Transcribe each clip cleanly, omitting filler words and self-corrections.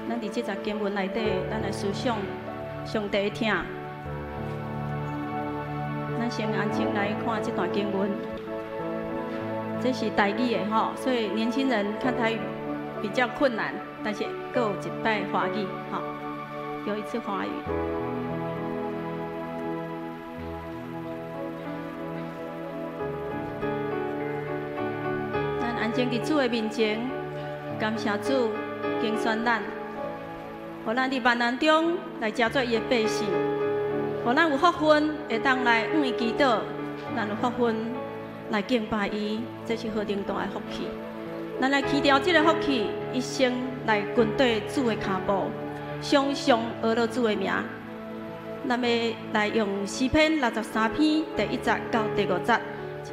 咱伫这节经文内底，咱来思想上帝的疼。咱先安静来看这段经文，这是台语的吼，所以年轻人看台语比较困难，但是各有一摆华语，吼，有一次华语。咱安静伫主的面前，感谢主拣选咱。 互咱伫万难中来加做伊的百姓，互咱有福分会当来向伊祈祷，咱有福分来敬拜伊，这是何等大的福气。咱来祈祷这个福气，一生来跟对主的脚步，常常学了主的名。咱要来用诗篇63篇第1节到第5节，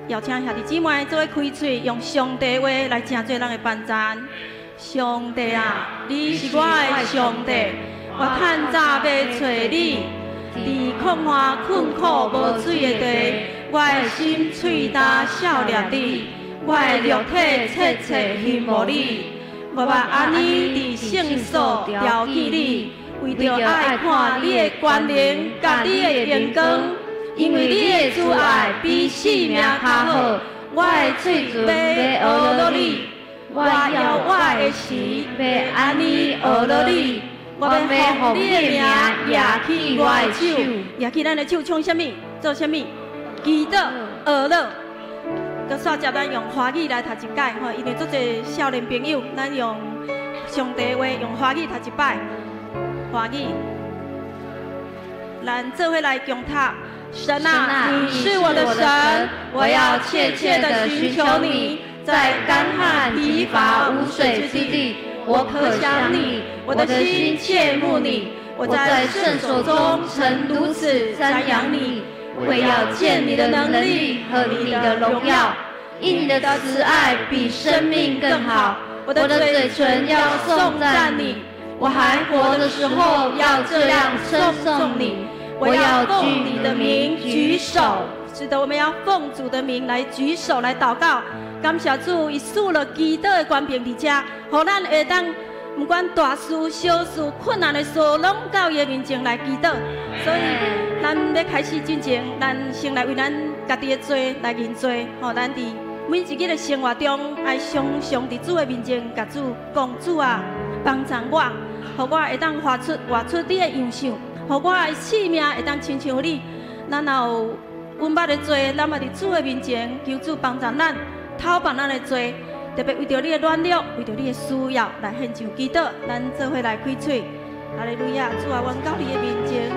邀请兄弟姊妹做伙开嘴，用上帝的话来正做咱的帮赞。 上帝啊，你是我的上帝，我趁早要找你。伫空旷困苦无水的地，我的心喙焦少念你，我的肉体切切羡慕你。我目安尼伫圣所调起你，为着爱看你的权能，甲你的荣光，因为你的慈爱比性命较好。我的嘴唇要学了你。 我要我的时，要安尼学了你。我要奉你的名举起我的手，举起咱的手，唱什么？做什么？祈祷学了。搁煞接咱用华语来读一解吼，因为做侪少年朋友，咱用上帝话用华语读一摆。华语，咱做伙来共读。神啊，你是我的神，我要切切的寻求你。 在干旱疲乏无水之地，我渴想你，我的心切慕你。我在圣所中曾如此瞻仰你，为要见你的能力和你的荣耀。因你的慈爱比生命更好，我的嘴唇要颂赞你。我还活的时候要这样称颂你。我要奉你的名举手，是的，我们要奉主的名来举手来祷告。 感谢主，伊赐了祈祷的权柄伫遮，互咱会当不管大事、小事、困难的事，拢到伊的面前来祈祷。所以，咱要开始之前，咱先来为咱家己的罪来认罪，吼，咱伫每一日的生活中，爱常常伫主的面前，甲主讲主啊，帮助我，互我会当活出你的样相，互我的性命会当亲像你。咱若有阮捌的罪，咱嘛伫主的面前求主帮助咱。 讨办咱的罪，特别为着你的软弱，为着你的需要来献上祈祷，咱做伙来开嘴。哈利路亚！主啊，阮到你的面前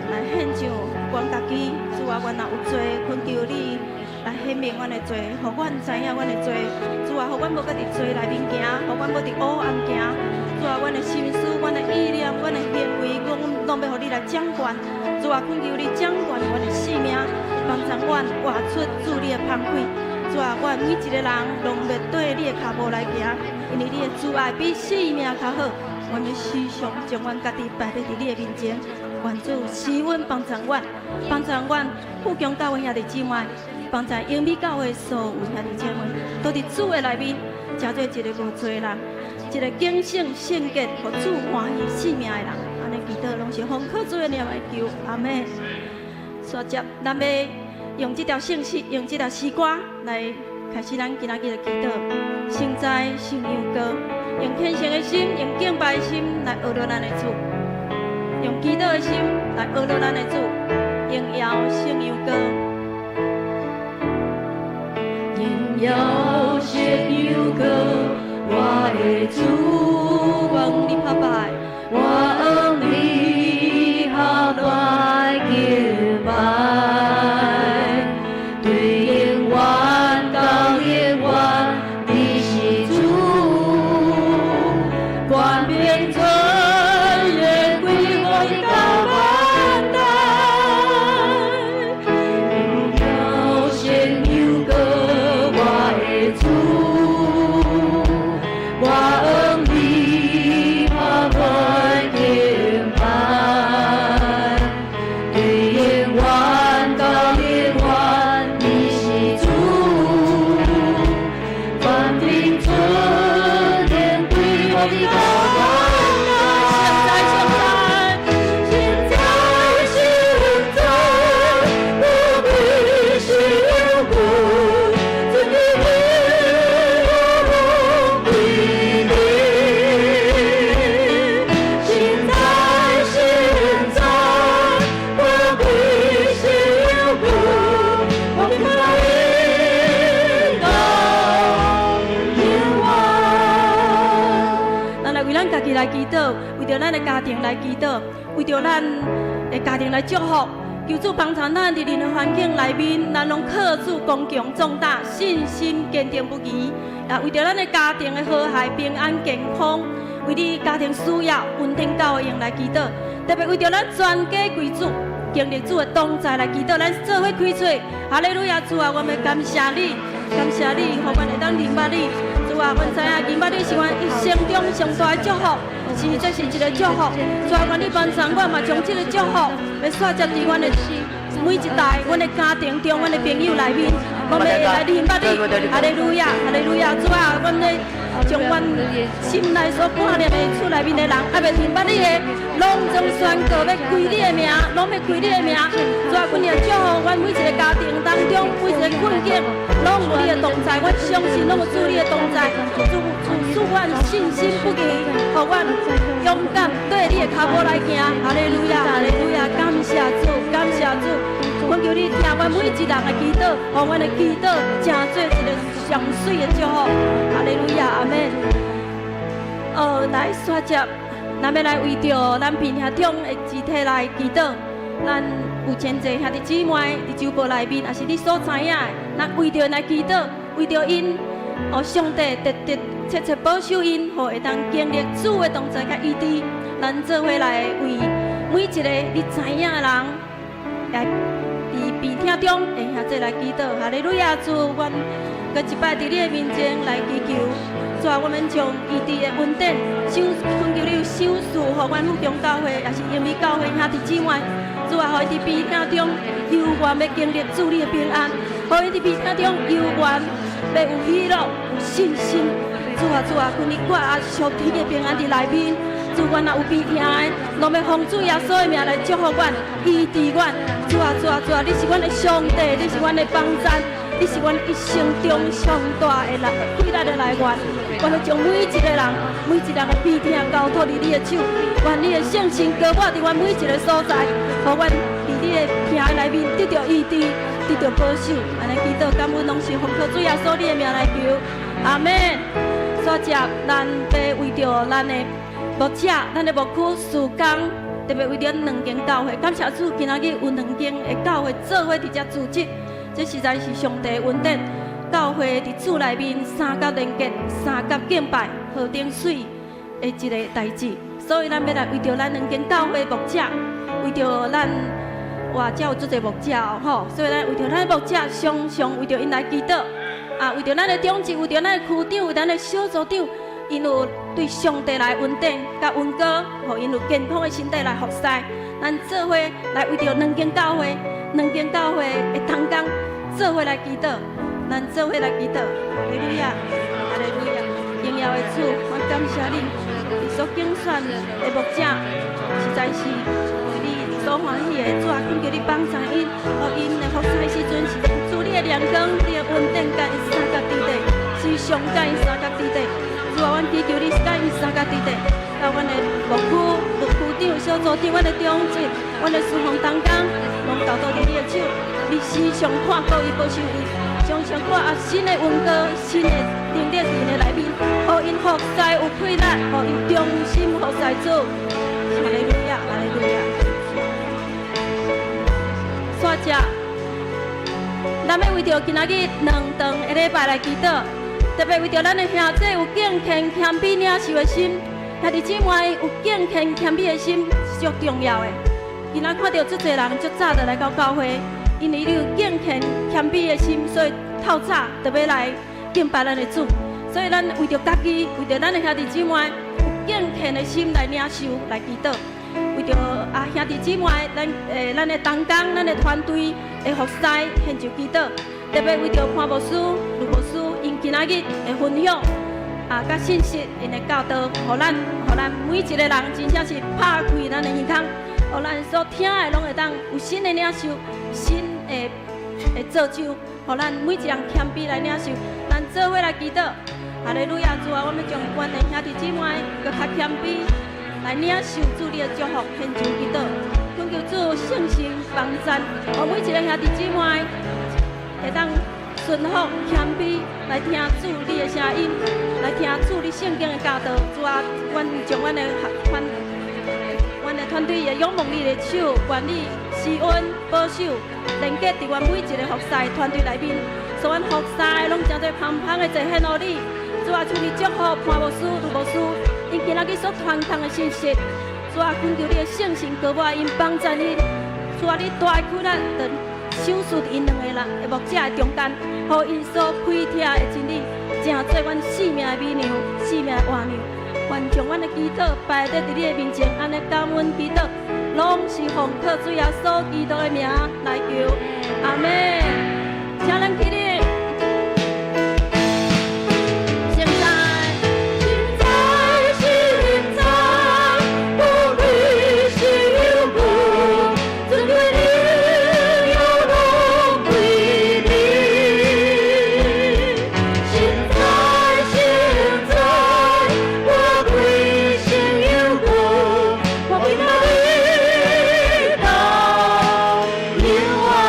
来献上阮家己。主啊，阮若有罪，恳求你来显明阮的罪，互阮知影阮的罪。主啊，互阮无搁伫罪内面行，互阮无伫黑暗行。主啊，阮的心思、阮的意念、阮的行为，阮拢要互你来掌管。主啊，恳求你掌管阮的性命，帮助阮活出主你的芳气。 主啊，阮每一个人拢要对你的脚步来行，因为你的慈爱比生命较好。阮要时常将阮家己摆在你的面前，愿主赐阮帮助阮，帮助阮富强教会兄弟姊妹，帮助英美教会所有兄弟姊妹，都伫主的内面，成做一个无罪的人，一个警醒圣洁、互主欢喜生命的人。安尼祈祷拢是奉靠主的名来求，阿门。接着，咱要。 用这条圣诗，用这条诗歌来开始咱今仔日的祈祷。圣哉，圣咏歌，用虔诚的心，用敬拜的心来学了咱的主，用祈祷的心来学了咱的主，应邀圣咏歌。应邀圣咏歌，我的主，望你拍拜，望你好来敬拜。 我来祈祷，为着咱的家庭来祈祷，为着咱的家庭来祝福。求主帮助咱伫任何环境内面，咱拢靠主刚强壮大，信心坚定不移。也为着咱的家庭的和谐、平安、健康，为你家庭需要稳定教会用来祈祷。特别为着咱全家归主，经历主的同在来祈祷，咱做伙开嘴。哈利路亚，主啊，我们感谢你，感谢你，互阮会当明白你。主啊，阮知影明白你是阮一生中上大的祝福。这是一个祝福，主啊，愿你帮助我嘛，将这个祝福要刷接伫阮的每一代、阮的家庭中、阮的朋友内面，我们会来明白你。哈利路亚，哈利路亚，主啊，阮咧将阮心内所挂念的厝内面的人，还袂明白你的，拢总宣告要归你的名，拢要归你的名。主啊，阮也祝福阮每一个家庭当中，每一个困境，拢有你的同在。我相信拢有主你的同在，主阮信心不移，互阮勇敢对你的脚步来行。哈利路亚，哈利路亚，感谢主，感谢主。阮求你听阮每一人的祈祷，互阮的祈祷成做一个上水的祝福。哈利路亚，阿门。来刷接，咱要来为着咱平兄中的肢体来祈祷。咱有真侪兄弟姊妹伫周报内面，也是你所知影的，咱为着因来祈祷，为着因，上帝切切保守因，互会当经历主的同在甲医治。咱做伙来为每一个你知影的人，来伫病痛中会兄弟来祈祷。哈利路亚，主，阮搁一摆伫你的面前来祈求。主啊，我们将医治的稳定，恳求你有手术，互阮附中教会，也是英美教会兄弟姊妹。主啊，互伊伫病痛中犹原要经历主你的平安，互伊伫病痛中犹原要有喜乐、有信心。主啊，主啊，求你挂属天的平安伫内面。主，阮若有病痛的，拢要奉主耶稣的名来祝福阮、医治阮。主啊，主啊，主啊，你是阮的上帝，你是阮的帮赞。你是阮一生中上大的伟大的来源，我要将每一个人的病痛交托伫你的手，愿你的圣心高挂伫阮每一个所在，互阮伫你的病内面得到医治，得到保守。安尼祈祷感恩拢是奉靠主耶稣你的名来求，阿门。刷接咱要为着咱的牧者、咱的牧区事工，特别为着两间教会，感谢主，今仔日有两间的教会做伙伫遮组织。这实在是上帝恩典，教会伫厝内面三角连结、三角敬拜、河顶水的一个代志。所以咱要来为着咱两间教会牧者，为着咱哇，遮有足侪牧者吼，所以咱为着咱牧者，常常为着因来祈祷啊，为着咱的长子，为着咱的区长，为咱的小组长，因有对上帝来恩典甲恩膏，互因有健康的身体来服侍。咱做伙来为着两间教会。两间教会的同工做伙来祈祷，咱做伙来祈祷。哈利路亚，哈利路亚！荣耀的主，我感谢你，你所竞选的牧者，实在是你所欢喜的主啊！恳求你帮助因，互因的服侍的时阵是主你的亮光，你的恩典甲因三角地带，随上甲因三角地带。主啊，阮祈求你甲因三角地带，甲阮的牧区长、小组长、阮的长子、阮的侍奉同工。拢交到伫你的手，你时常看顾伊、保守伊，常常挂新的恩膏、新的能力伫因的内面，互因服侍有快乐，互因忠心服侍主。哈利路亚，哈利路亚。刷接，咱要为着今仔日两堂的礼拜来祈祷，特别为着咱的兄弟有敬虔谦卑领受的心，兄弟姊妹有敬虔谦卑的心是足重要的。今仔看到足侪人足早就来到教会，因为你有敬虔谦卑的心，所以透早就要来敬拜咱的主。所以咱为着家己，为着咱的兄弟姊妹有敬虔的心来领受、来祈祷。为着兄弟姊妹，咱的同工、咱的团队的服侍献上祈祷。特别为着潘牧师、卢牧师，因今仔日的分享甲信息，因的教导，互咱每一个人真正是拍开咱的耳孔。互咱所听的拢会当有新的领受，新的造就，互咱每一人谦卑来领受，咱做伙来祈祷。哈利路亚，主啊，我们将阮的兄弟姊妹搁较谦卑来领受主你的祝福，献上祈祷，恳求主圣神帮助，互每一个兄弟姊妹会当顺服、谦卑，来听主你的声音，来听主你圣经的教导。主啊，阮将阮的团队也仰望你的手，愿你施恩保守，连接伫阮每一个服侍团队内面，所阮服侍拢真侪芳芳的祭献予你。主啊，求你祝福潘牧师、卢牧师，因今仔日所传讲的信息。主啊，恳求你的圣神高我因帮助因。主啊，你大开咱等手术因两个人的牧者的中间，互因所开听的真理，正做阮生命的美娘、生命的活娘。愿将阮的祈祷摆在你的面前，安尼感恩祈祷，拢是奉靠主耶稣基督的名来求，阿门。请咱起立。我为了你到永远。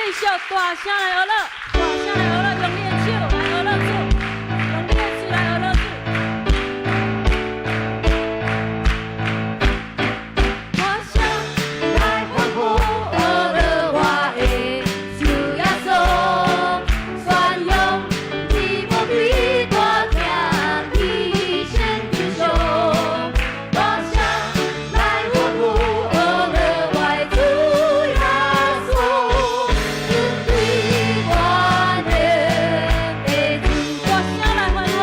继续大声来学乐，大声来学乐，用你的手来学乐主，用你的手来学乐主。我想来欢呼，学乐我的主耶稣，宣扬你无比大听，你先英雄。我想来欢呼，学乐我的主耶稣，尊贵万人的主。我想来欢呼，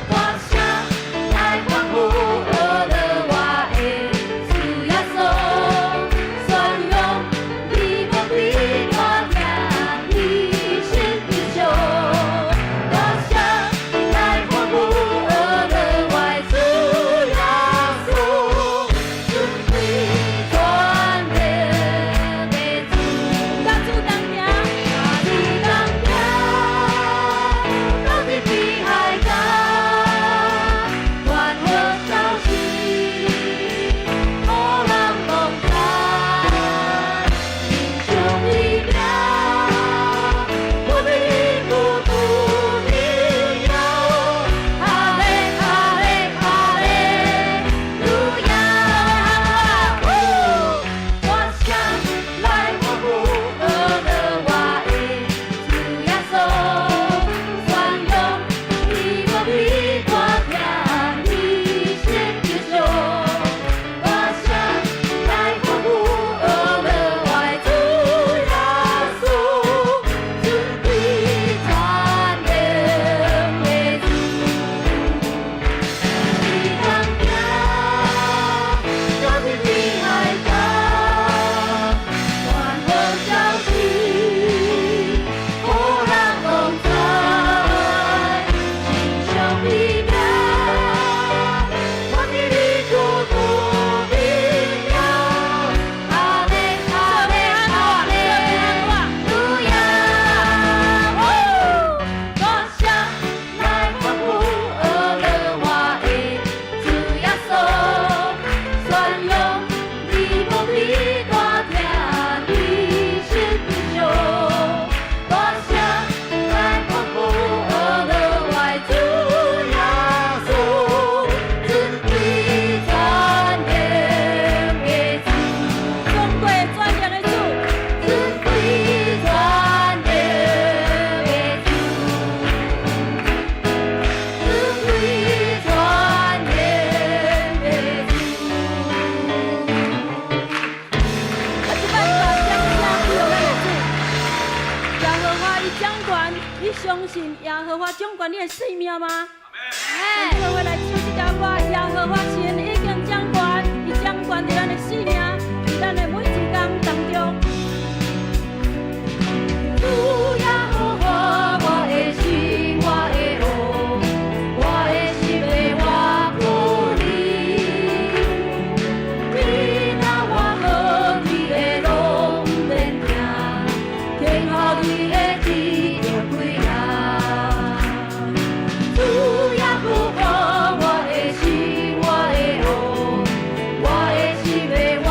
我想来欢呼，学乐我的主耶稣，宣扬你无比大听，你先英雄。我想来欢呼，学乐我的主耶稣，尊贵万人的主。甲主同行，甲主同行，到天边海角，愿好消息，好人同在，英雄力量，我们一股独力量，哈利哈利哈利路亚！我想来欢呼，学乐我的主耶稣，宣扬你无比大听，你先英雄。我想来欢呼，学乐我的主耶稣，尊贵全能的主。你同行，到天边海角，愿好消息，好人同在，英雄力量，我的一股独力量，哈利哈利哈利路亚！我想来欢呼，学乐我的主耶稣，宣扬你无比大听，你先英雄。我想来欢呼，学乐我的主耶稣，尊贵全能的主，尊贵全能的主，尊贵全能的主，尊贵全能的主。我即摆大声声去咱的主，耶和华伊掌权，你相信耶和华掌权你的性命吗？咱做伙来唱这条歌，耶和华神已经掌权，伊掌权伫咱的性命，伫咱的每一天当中。主耶和华，我的心，我的路，我的心要我靠你。你若我好，你的拢免听，听候你的指着几行。主耶和华，我的心，我的路，我的心要我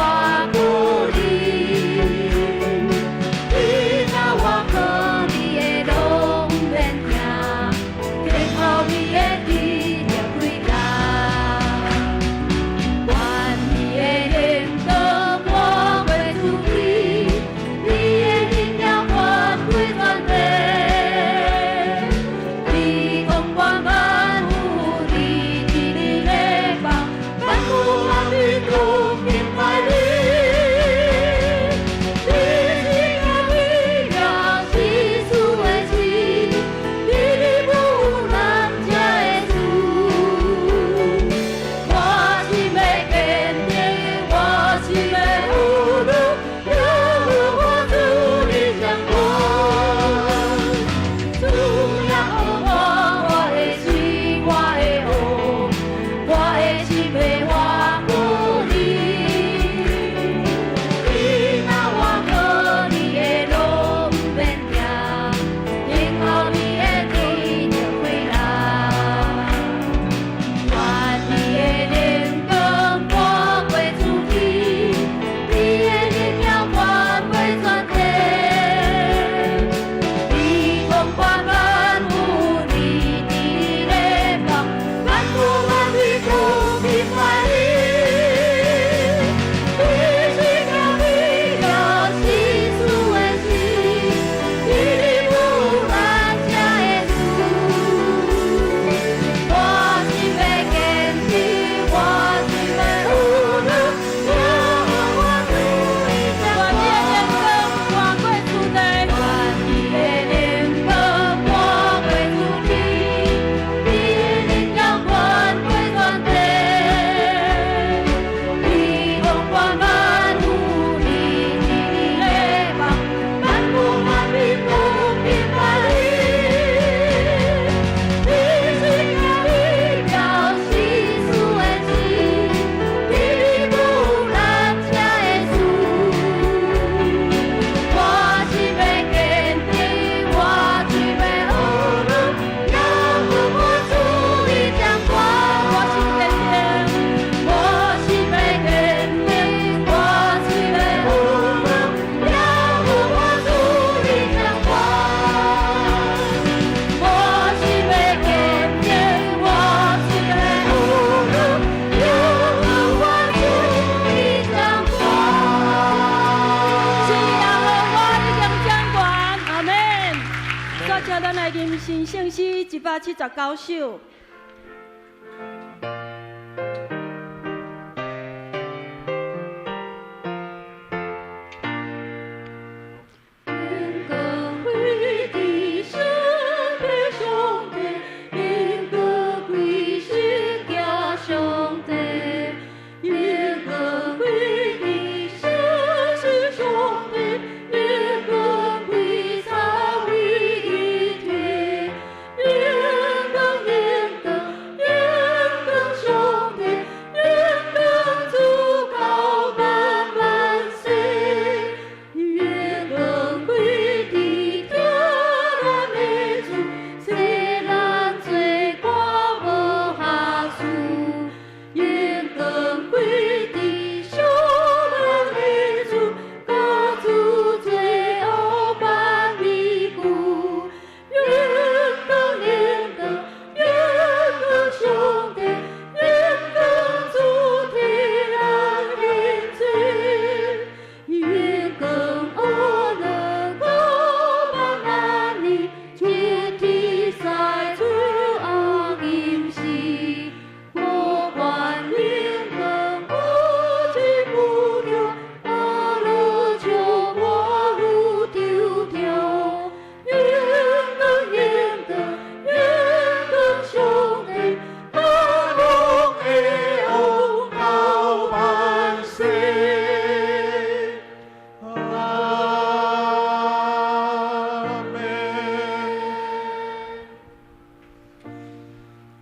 诚心圣诗179首。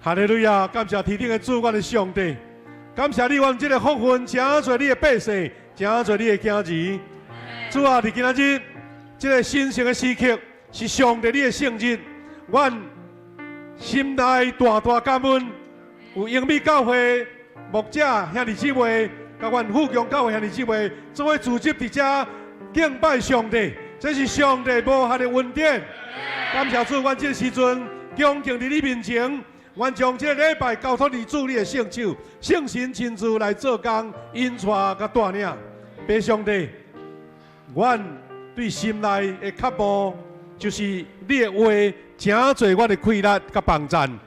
哈利路亚！感谢天顶的主，我的上帝，感谢你，阮这个福分，真侪你的百姓，真侪你的囝儿。主啊，伫今仔日，这个神圣的时刻，是上帝你的圣日，阮心内大大感恩。有英美教会牧者兄弟姊妹，甲阮富强教会兄弟姊妹，做伙组织伫遮敬拜上帝，这是上帝无限的恩典。感谢主，阮这个时阵恭敬伫你面前。阮将这个礼拜交托你主你的圣手，圣神亲自来做工，引带甲带领。爸上帝，阮对心内的渴慕，就是你的话，真侪我的快乐甲帮赞。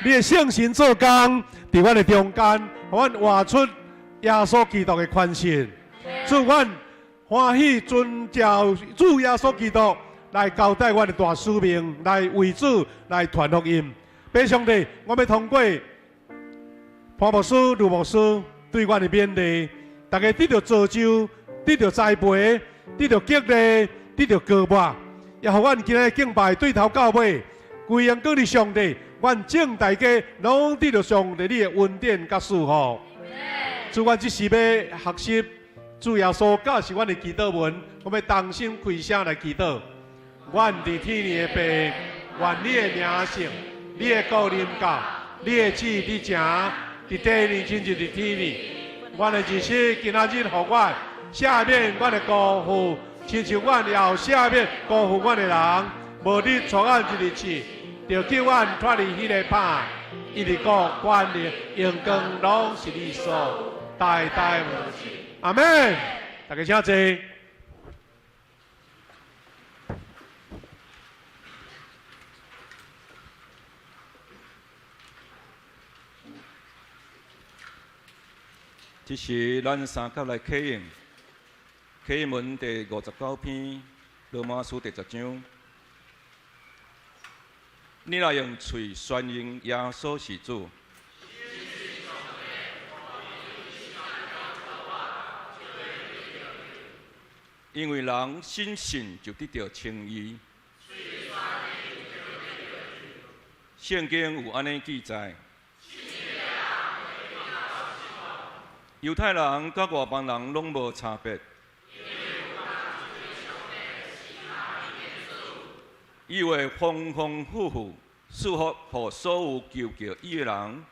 你的圣神做工，伫阮的中间，互阮活出耶稣基督的款式。祝阮欢喜遵照主耶稣基督来交代阮的大使命，来为主来传福音。爸上帝，我要通过潘牧师、卢牧师对阮的勉励，大家得到造就，得到栽培，得到激励，得到高抹，也互阮今日敬拜对头到尾，归荣归你上帝，阮正大家拢得到上帝你的恩典甲祝福。主，阮即时要学习主耶稣教示阮的祈祷文，我要同心开声来祈祷。阮伫天的爸，愿你的名圣。你的国临到，你的旨意伫成，伫地里亲像伫天里。阮的日子今仔日，互阮赦免阮的辜负，亲像阮也有赦免辜负阮的人。无你带阮一日去，就叫阮脱离迄个歹。一直国、权力、荣光，拢是你所，代代无尽。阿门。大家请坐。这是咱三甲来启应，启应文第59篇，罗马书第10章。你若用嘴宣扬耶稣是主，因为人信信就得到称义。圣经有安尼记载。犹太人甲外邦人拢无差别，伊会丰丰富富赐福予所有求叫伊的人。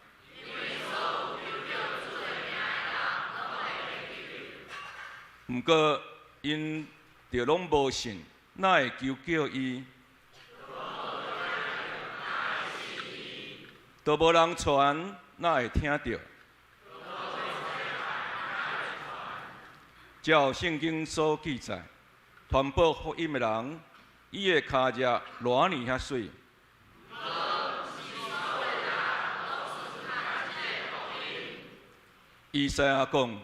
毋过因着拢无信，哪会求叫伊？都无人传，哪会听到？照圣经所记载，传播福音的人，伊的脚迹偌尼遐水，以赛亚讲：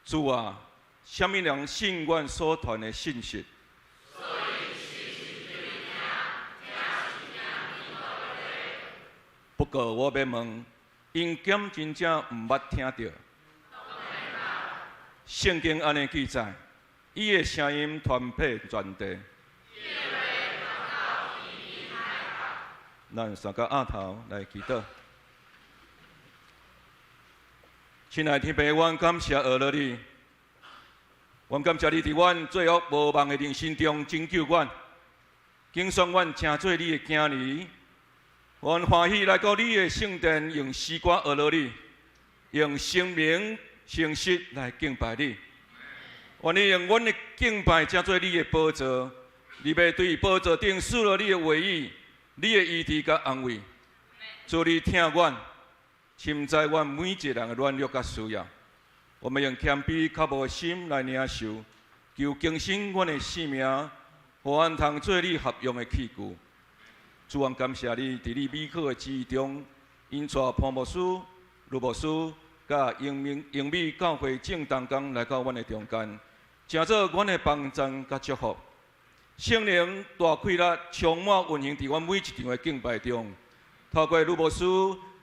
主啊，什么人信阮所传的信息？不过我要问，因检真正毋捌听到。圣经安尼记载，伊的声音传遍全地。咱三个额头来祈祷。亲爱的天父，阮感谢俄罗你，阮感谢你伫阮最恶无望的人生中拯救阮，拣选阮成做你的囝儿。阮欢喜来到你的圣殿，用诗歌俄罗你，用生命诚实来敬拜你。愿你用阮的敬拜成做你的宝座，你要对宝座顶赐落你的话语，你的医治甲安慰。主你听阮，深知阮每一个人的软弱甲需要。我们用谦卑较无心来领受，求更新阮的性命，互阮通做你合用的器具。主，阮感谢你，伫你美好的旨意中，引带潘牧师、卢牧师，甲英美教会正同工来到阮的中间，成做阮的帮助甲祝福。圣灵大开力，充满运行伫阮每一场的敬拜中。透过卢牧师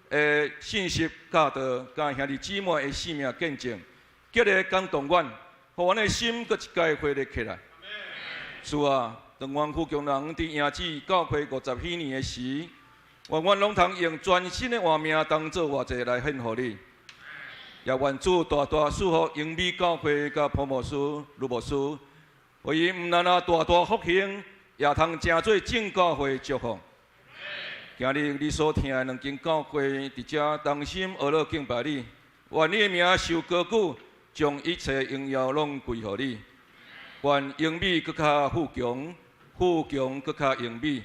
的信息教导，甲兄弟姊妹的性命见证，激励感动阮，互阮的心搁一届活力起来。主啊！当阮富强人伫迎子教会50许年的时，愿阮拢通用全新的活命当作活祭来献互你。也愿主大大赐福英美教会甲潘牧师、卢牧师，为伊毋但大大福兴，也通成做正教会祝福。今日你所听的两间教会伫遮同心而乐敬拜你，愿你的名受高举，将一切荣耀拢归乎你。愿英美更较富强。富强更较英美，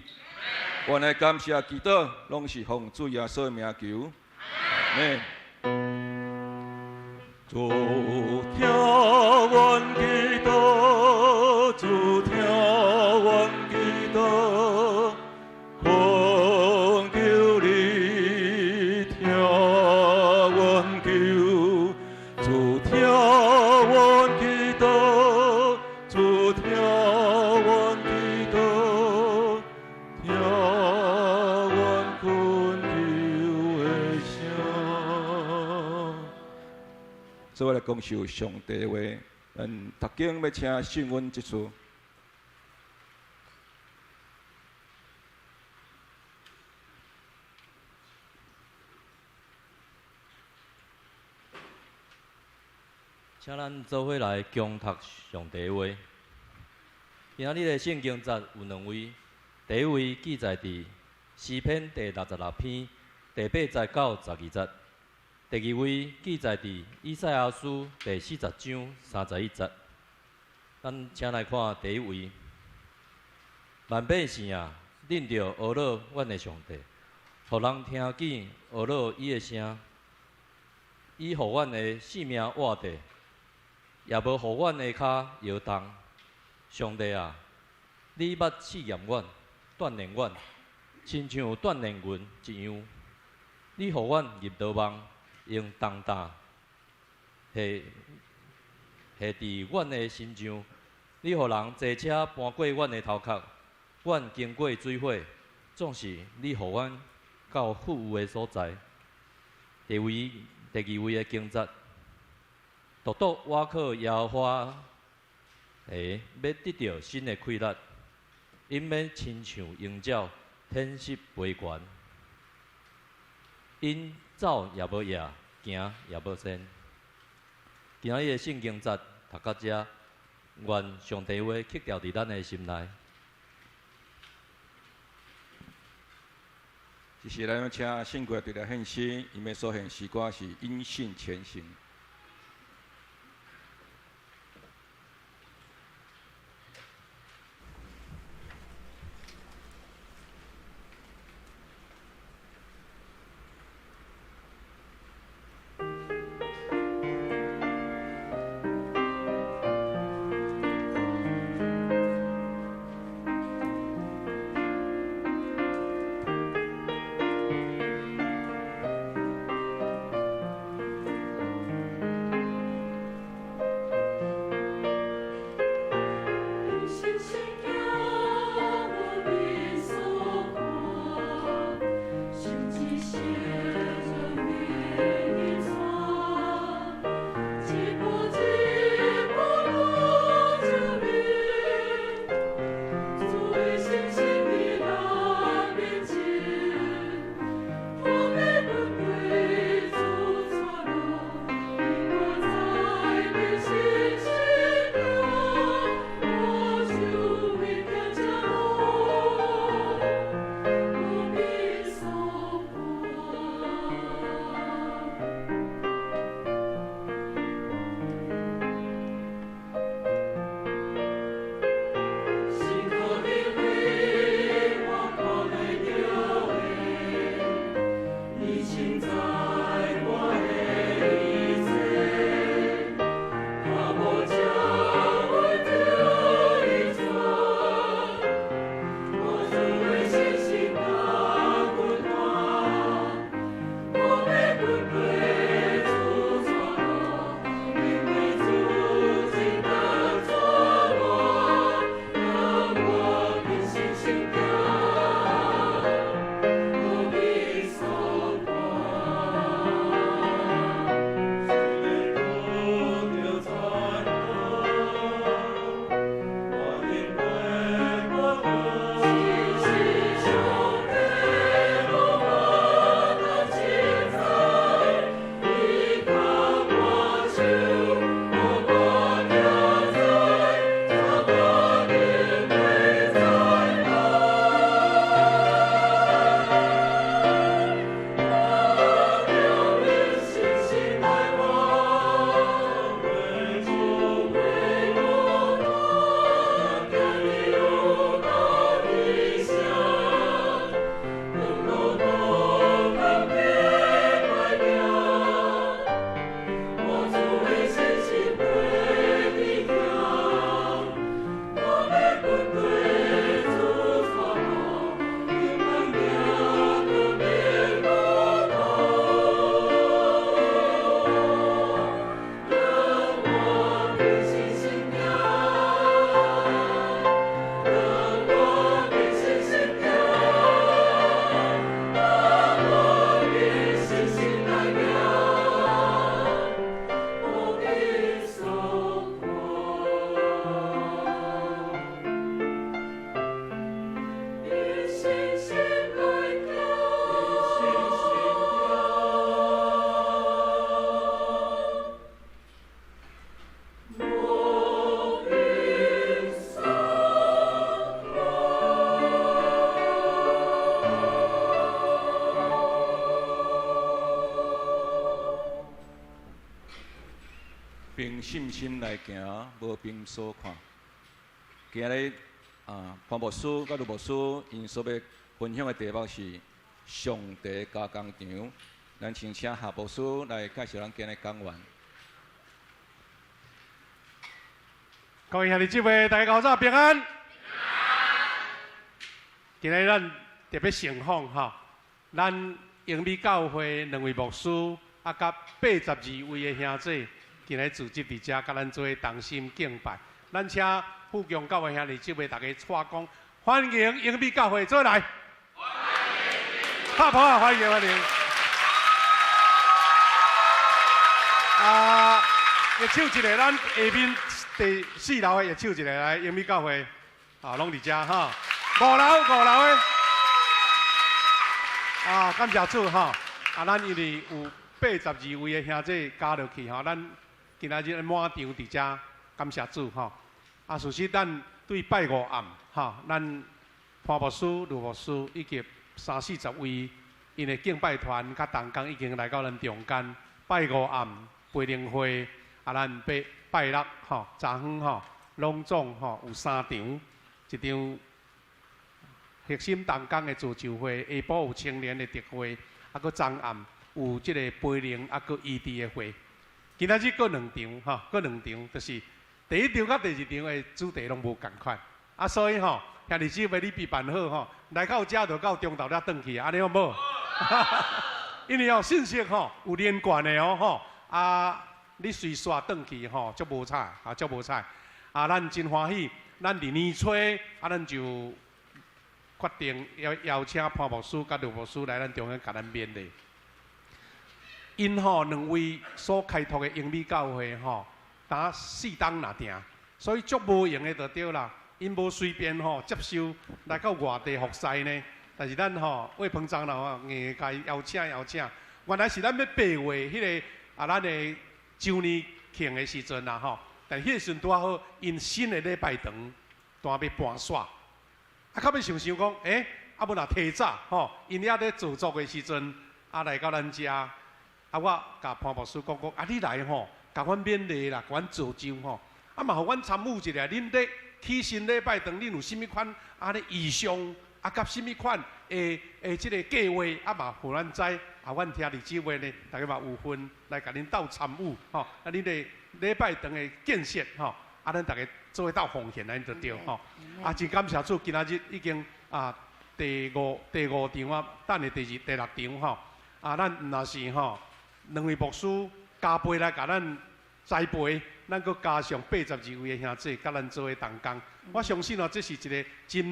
我来感谢祈祷，拢是奉主耶稣的名求。主听阮祈祷，主听阮祈祷，恳求你听阮求，主听阮祈祷，主听。所以我来讲受上帝的话，咱读经要请信阮一次。请咱做伙来共读上帝的话。今仔日的圣经节有两位，第一位记载伫诗篇第66篇第8节到12节。第二位记载伫以赛亚书第40章31节。咱请来看第一位。万百姓啊，恁着学乐阮的上帝，互人听见学乐伊的声。伊互阮的性命活地，也无互阮的骹摇动。上帝啊，你捌试验阮，锻炼阮，亲像锻炼阮一样。你互阮入牢网。用重担下伫阮的身上，你互人坐车搬过阮的头壳，阮经过水火，总是你互阮到富裕的所在。第二位的经节，独独我靠耶和华要得到新的气力，因免亲像鹰鸟，天息飞悬。因走也无夜，行也无先。今仔日的圣经节读到遮，愿上帝话刻掉伫咱的心内。这时咱要请圣国对来献诗，伊要所献诗歌是因信前行。信心来行，无凭所看。今日潘牧师甲卢牧师因所要分享的题目是上帝加工场。咱请夏牧师来介绍咱今日讲员。各位兄弟姊妹，大家早平安。今日咱特别盛况哈，咱英美教会2位牧师啊，甲82位的兄弟，今日组织伫遮，甲咱做同心敬拜。咱请富强教会兄弟姊妹大家蔡讲，欢迎英美教会做来。拍拍啊，欢迎欢迎。乐手一个，咱下面第4楼的乐手一个来英美教会，拢伫遮哈。5楼的，感谢主哈。咱因为有82位的兄弟加入去哈，咱今仔日满场伫遮，感谢主哈。事实咱对拜五暗哈，咱潘牧师、卢牧师以及30-40位因的敬拜团甲同工已经来到咱中间。拜五暗培灵会咱拜六吼，昨昏吼，拢总吼有3场，一场核心同工的自救会，下晡有青年的特会，搁昨暗有即个培灵，搁异地的会。今仔日搁2场吼，搁2场，就是第1场甲第2场的主题拢无共款。所以吼，兄弟姊妹你备办好吼，来到遮就到中昼才转去，安尼好无？因为信息吼有连贯的吼，你随刷转去吼，足无彩，足无彩。咱真欢喜，咱伫年初咱就决定邀请潘牧师甲卢牧师来咱中央甲咱勉励。因吼2位所开拓的英美教会吼，打4档若定，所以足无用的就对啦。因无随便吼接受来到外地服侍呢，但是咱吼为彭长老硬甲伊邀请，原来是咱要8月迄个咱的周年庆的时阵啦吼，但迄个时阵拄好因新的礼拜堂单要搬煞，较要想讲，要若提早吼，因遐咧做作的时阵，来到咱遮，我甲潘牧师讲，你来吼，甲阮勉励啦，甲阮造就吼，嘛互阮参与一下，恁咧起新礼拜堂，恁有甚物款咧意向，甲甚物款即个计划，嘛互咱知，阮听弟姊妹呢，大家嘛有份来甲恁斗参与吼，恁的礼拜堂的建设吼，咱大家做伙斗奉献，安尼就对吼。真感谢主，今仔日已经第五场等下第6场吼。咱若是吼2位牧师加倍来甲咱栽培，咱搁加上82位的兄弟，甲咱做伙同工。我相信这是一个真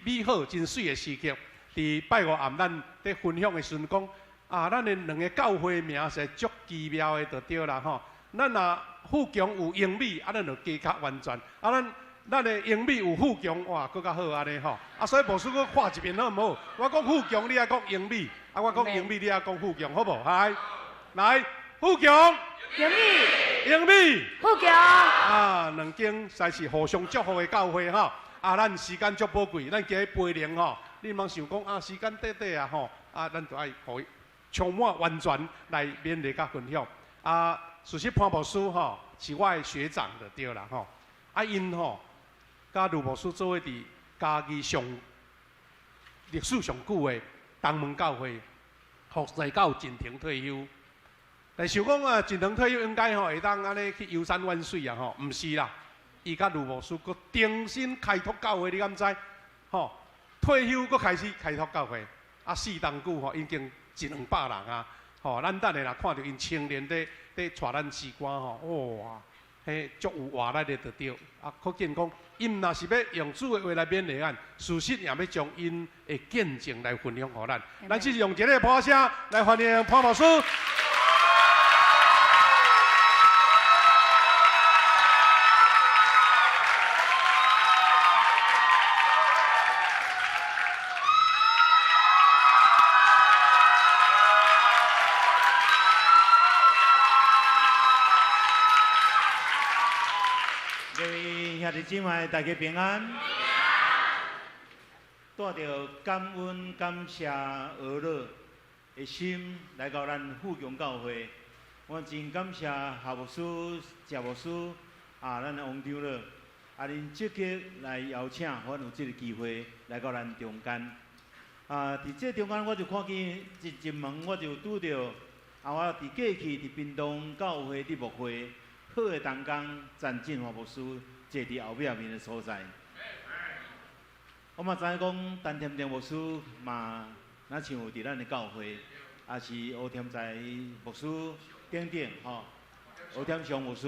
美好、真水的时刻。伫拜五暗，咱在分享的时阵讲，咱的2个教会名是足奇妙的，就对啦吼。咱若富强有英美，咱就加较完全。咱的英美有富强，哇，搁较好安尼吼。所以牧师搁画一遍好唔好？我讲富强，你爱讲英美，我讲英美，你爱讲富强，好无？来，富强，英美，富强。 2间侪是互相祝福的教会吼。咱时间足宝贵，咱今日培灵吼，你莫想讲时间短吼，咱就爱互充满完全来勉励甲分享。事实潘牧师吼是我的学长就对啦吼。因吼甲卢牧师做伙伫嘉义上历史上久的东门教会，服侍到进庭退休。但想讲进庭退休应该会当安尼去游山玩水吼，毋是啦。伊甲卢牧师搁重新开拓教会，你敢知？退休搁开始开拓教会，4当久已经100-200人咱等下若看到因青年在带咱诗歌哇，迄足有活力的就对。可见讲，因若是要用主的话来勉励咱，事实也要将因的见证来分享给咱。咱只是用一个拍声来欢迎潘牧师。兄弟姊妹，大家平安。带着感恩、感谢、俄乐的心来到咱富强教会，我真感谢夏牧师、谢牧师咱的王长老，恁积极来邀请，互阮有这个机会来到咱中间。伫这中间，我就看见一门，我就拄到我伫过去伫屏东教会伫牧会好的同工詹振华牧师坐伫后面的所在。我嘛知影讲，陈添田牧师嘛，若像有伫咱的教会，也是吴添在牧师等等吼，吴添祥牧师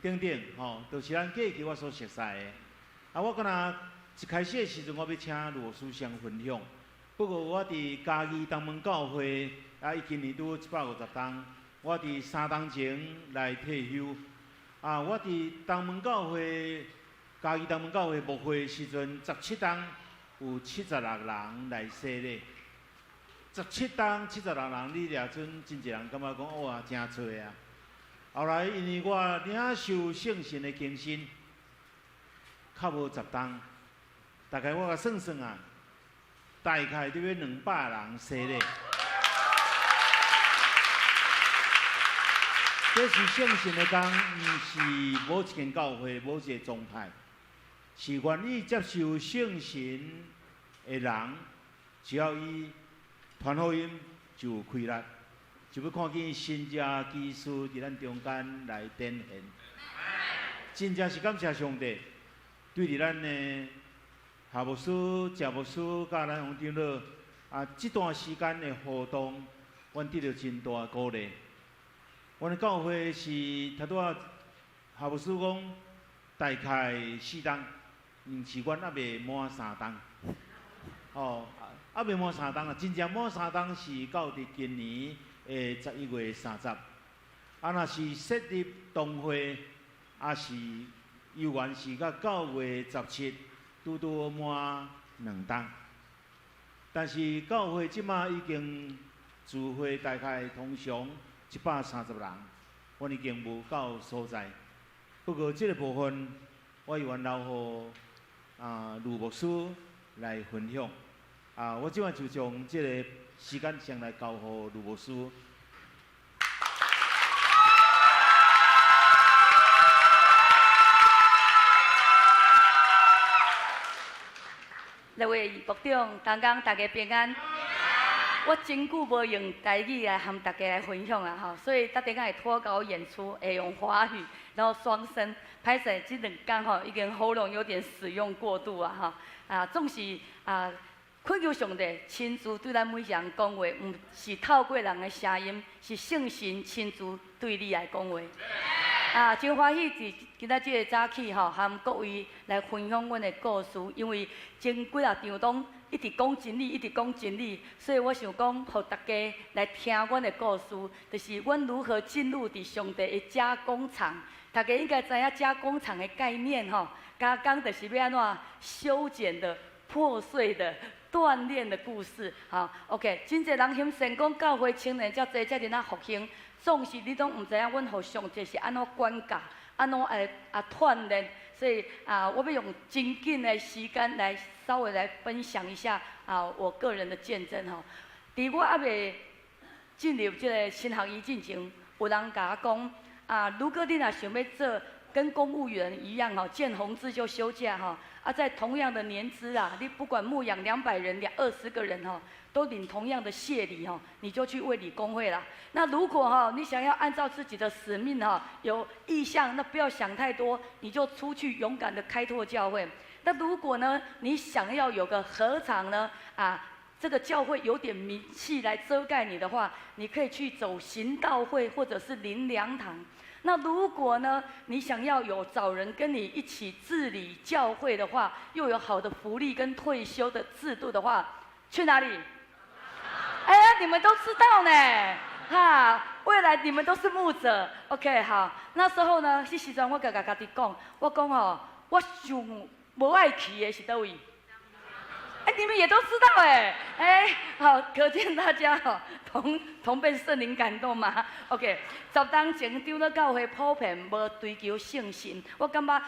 等等吼，都是咱过去我所熟悉的。我敢若一开始的时阵，我要请罗师相分享。不过我伫嘉义东门教会，伊今年拄150档，我伫3档前来退休。我伫东门教会，嘉义东门教会牧会的时阵，17档。有76人来洗礼，17档76人，你掠阵真侪人感觉讲哇，真多啊！后来因为我领受圣神的更新，较无10档，大概我甲算算啊，大概得要200人洗礼。这是圣神的工，毋是某一间教会、某一个宗派。是愿意接受圣神的人，只要伊传福音，就有开力，就要看见神迹奇事伫咱中间来展现。真正是感谢上帝，对伫咱的夏牧师、谢牧师、甲咱王长老这段时间的互动，阮得到真大的鼓励。阮的教会是头拄夏牧师讲，大概4档。是阮还未满3档，还未满3档啊！真正满3档是到伫今年的11月30。若是设立同会，也是有缘是到9月17，拄拄满2档。但是教会即马已经聚会大概通常130人，阮已经无到所在。不过这个部分，我愿留互。卢牧师来分享。我即摆就将这个时间先来交予卢牧师。各位部长、刚刚大家平安。我真久无用台语来和大家来分享啊，吼，所以等下会脱稿演出会用华语，然后双声。歹势，这2天吼已经喉咙有点使用过度啊，哈总是恳求上帝亲自对咱每一个人讲话，唔是透过人的声音，是圣神亲自对你来讲话。真欢喜伫今仔这个早起吼，和各位来分享阮的故事，因为前几啊场拢一直讲真理，一直讲真理，所以我想讲，互大家来听阮的故事，就是阮如何进入伫上帝的加工厂。大家应该知影加工厂的概念吼，加工就是要安怎修剪的、破碎的、锻炼的故事。好 ，OK， 真侪人嫌成功教会青年遮侪，遮尔复兴，总是你拢毋知影，阮互上帝是安怎管教，安怎锻炼。所以我要用真紧的时间来稍微来分享一下我个人的见证吼。伫我还未进入这个新学医进前，有人甲我讲。如果你若想要做跟公务员一样吼，见红字就休假吼，在同样的年资你不管牧养200人、20个人吼，都领同样的谢礼吼，你就去卫理公会啦。那如果你想要按照自己的使命有意向，那不要想太多，你就出去勇敢的开拓教会。那如果呢，你想要有个何尝呢这个教会有点名气来遮盖你的话，你可以去走行道会或者是灵粮堂。那如果呢，你想要找人跟你一起治理教会的话，又有好的福利跟退休的制度的话，去哪里？哎呀，你们都知道呢，未来你们都是牧者 ，OK， 好。那时候呢，迄时阵我甲家己讲，我讲我上无爱去的是倒位？你们也都知道好，可见大家同被圣灵感动嘛。OK， 10当前丢了教会普遍无追求圣神，我感觉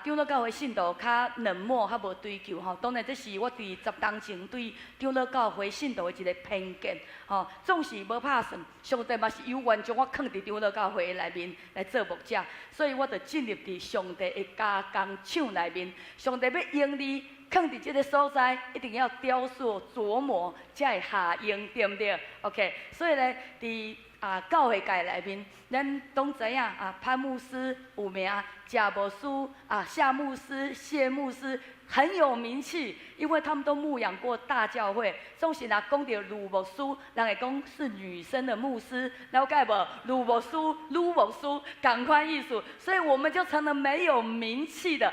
长老教会信徒较冷漠，较无追求吼。当然，这是我伫10年前对长老教会信徒的一个偏见吼。总是无拍算，上帝嘛是有缘将我放伫长老教会内面来做牧者，所以我就进入伫上帝的加工厂内面。上帝要用你放伫这个所在，一定要雕塑琢磨，才会下用，对不对 ？OK， 所以呢，伫教会界内面，咱拢知影潘牧师有名，贾牧师夏牧师、谢牧师很有名气，因为他们都牧养过大教会。总是讲到吕牧师，人会讲是女生的牧师，了解无？吕牧师、吕牧师，同款意思，所以我们就成了没有名气的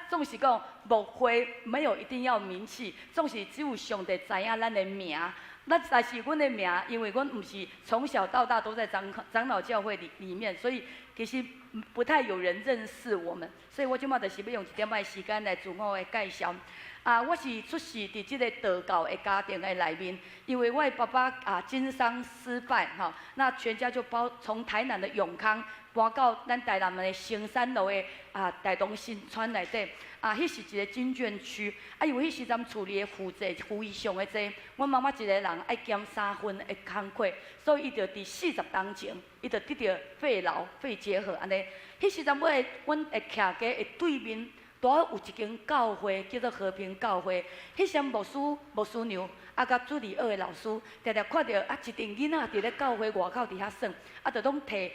总是讲牧会没有一定要名气，总是只有上帝知影咱的名。但是阮的名，因为阮不是从小到大都在长老教会里面，所以其实不太有人认识我们。所以我即马就是要用一点仔时间来自我的介绍。我是出世伫即个道教的家庭的内面，因为我的爸爸经商失败那全家就从台南的永康搬到咱台南的新山路的台东新村内底。迄是一个军眷区，因为迄时阵处理的负债非常的多，阮妈妈一个人爱兼3份的工课，所以伊就伫40当前，伊就得到肺痨、肺结核安尼。迄时阵阮会徛家的对面，拄有一间教会叫做和平教会，迄时牧师娘甲助理2个老师，常常看到一群囡仔伫咧教会外口伫遐耍，就拢摕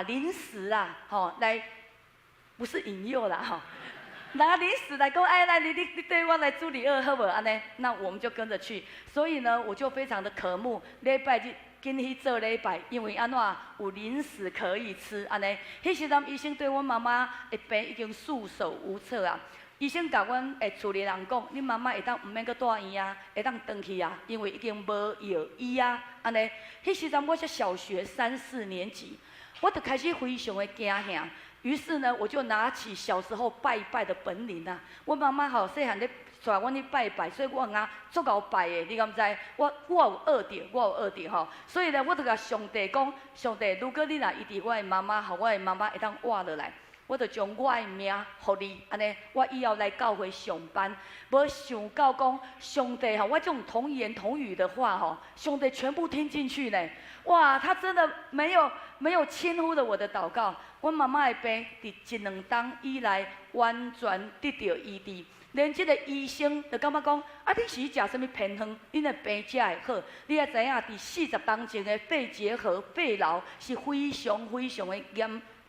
零食来，不是引诱啦拿零食来讲，来你对我来助理2好不好？安尼，那我们就跟着去。所以呢，我就非常的渴慕礼拜日紧去做礼拜，因为安怎有零食可以吃安尼。迄时阵医生对阮妈妈的病已经束手无策医生甲阮的厝里人讲，恁妈妈会当毋免阁住院会当回去因为已经无药医安尼。迄时阵我才小学3、4年级，我就开始非常的惊吓。于是呢，我就拿起小时候拜拜的本领我妈妈细汉咧带阮去拜拜，所以我足够拜的，你敢知？我有学着所以呢，我就甲上帝讲，上帝，如果你若医治我的妈妈，互我的妈妈会当活落来，我就将我的命互你，安尼，我以后来教会上班。无想到讲，上帝我这种童言童语的话上帝全部听进去呢。哇，他真的没有轻忽了我的祷告。阮妈妈的病伫1、2冬以来完全得到医治，连这个医生就感觉讲，你是食什么偏方，恁的病才会好。你也知影，伫40冬前的肺结核、肺痨是非常非常的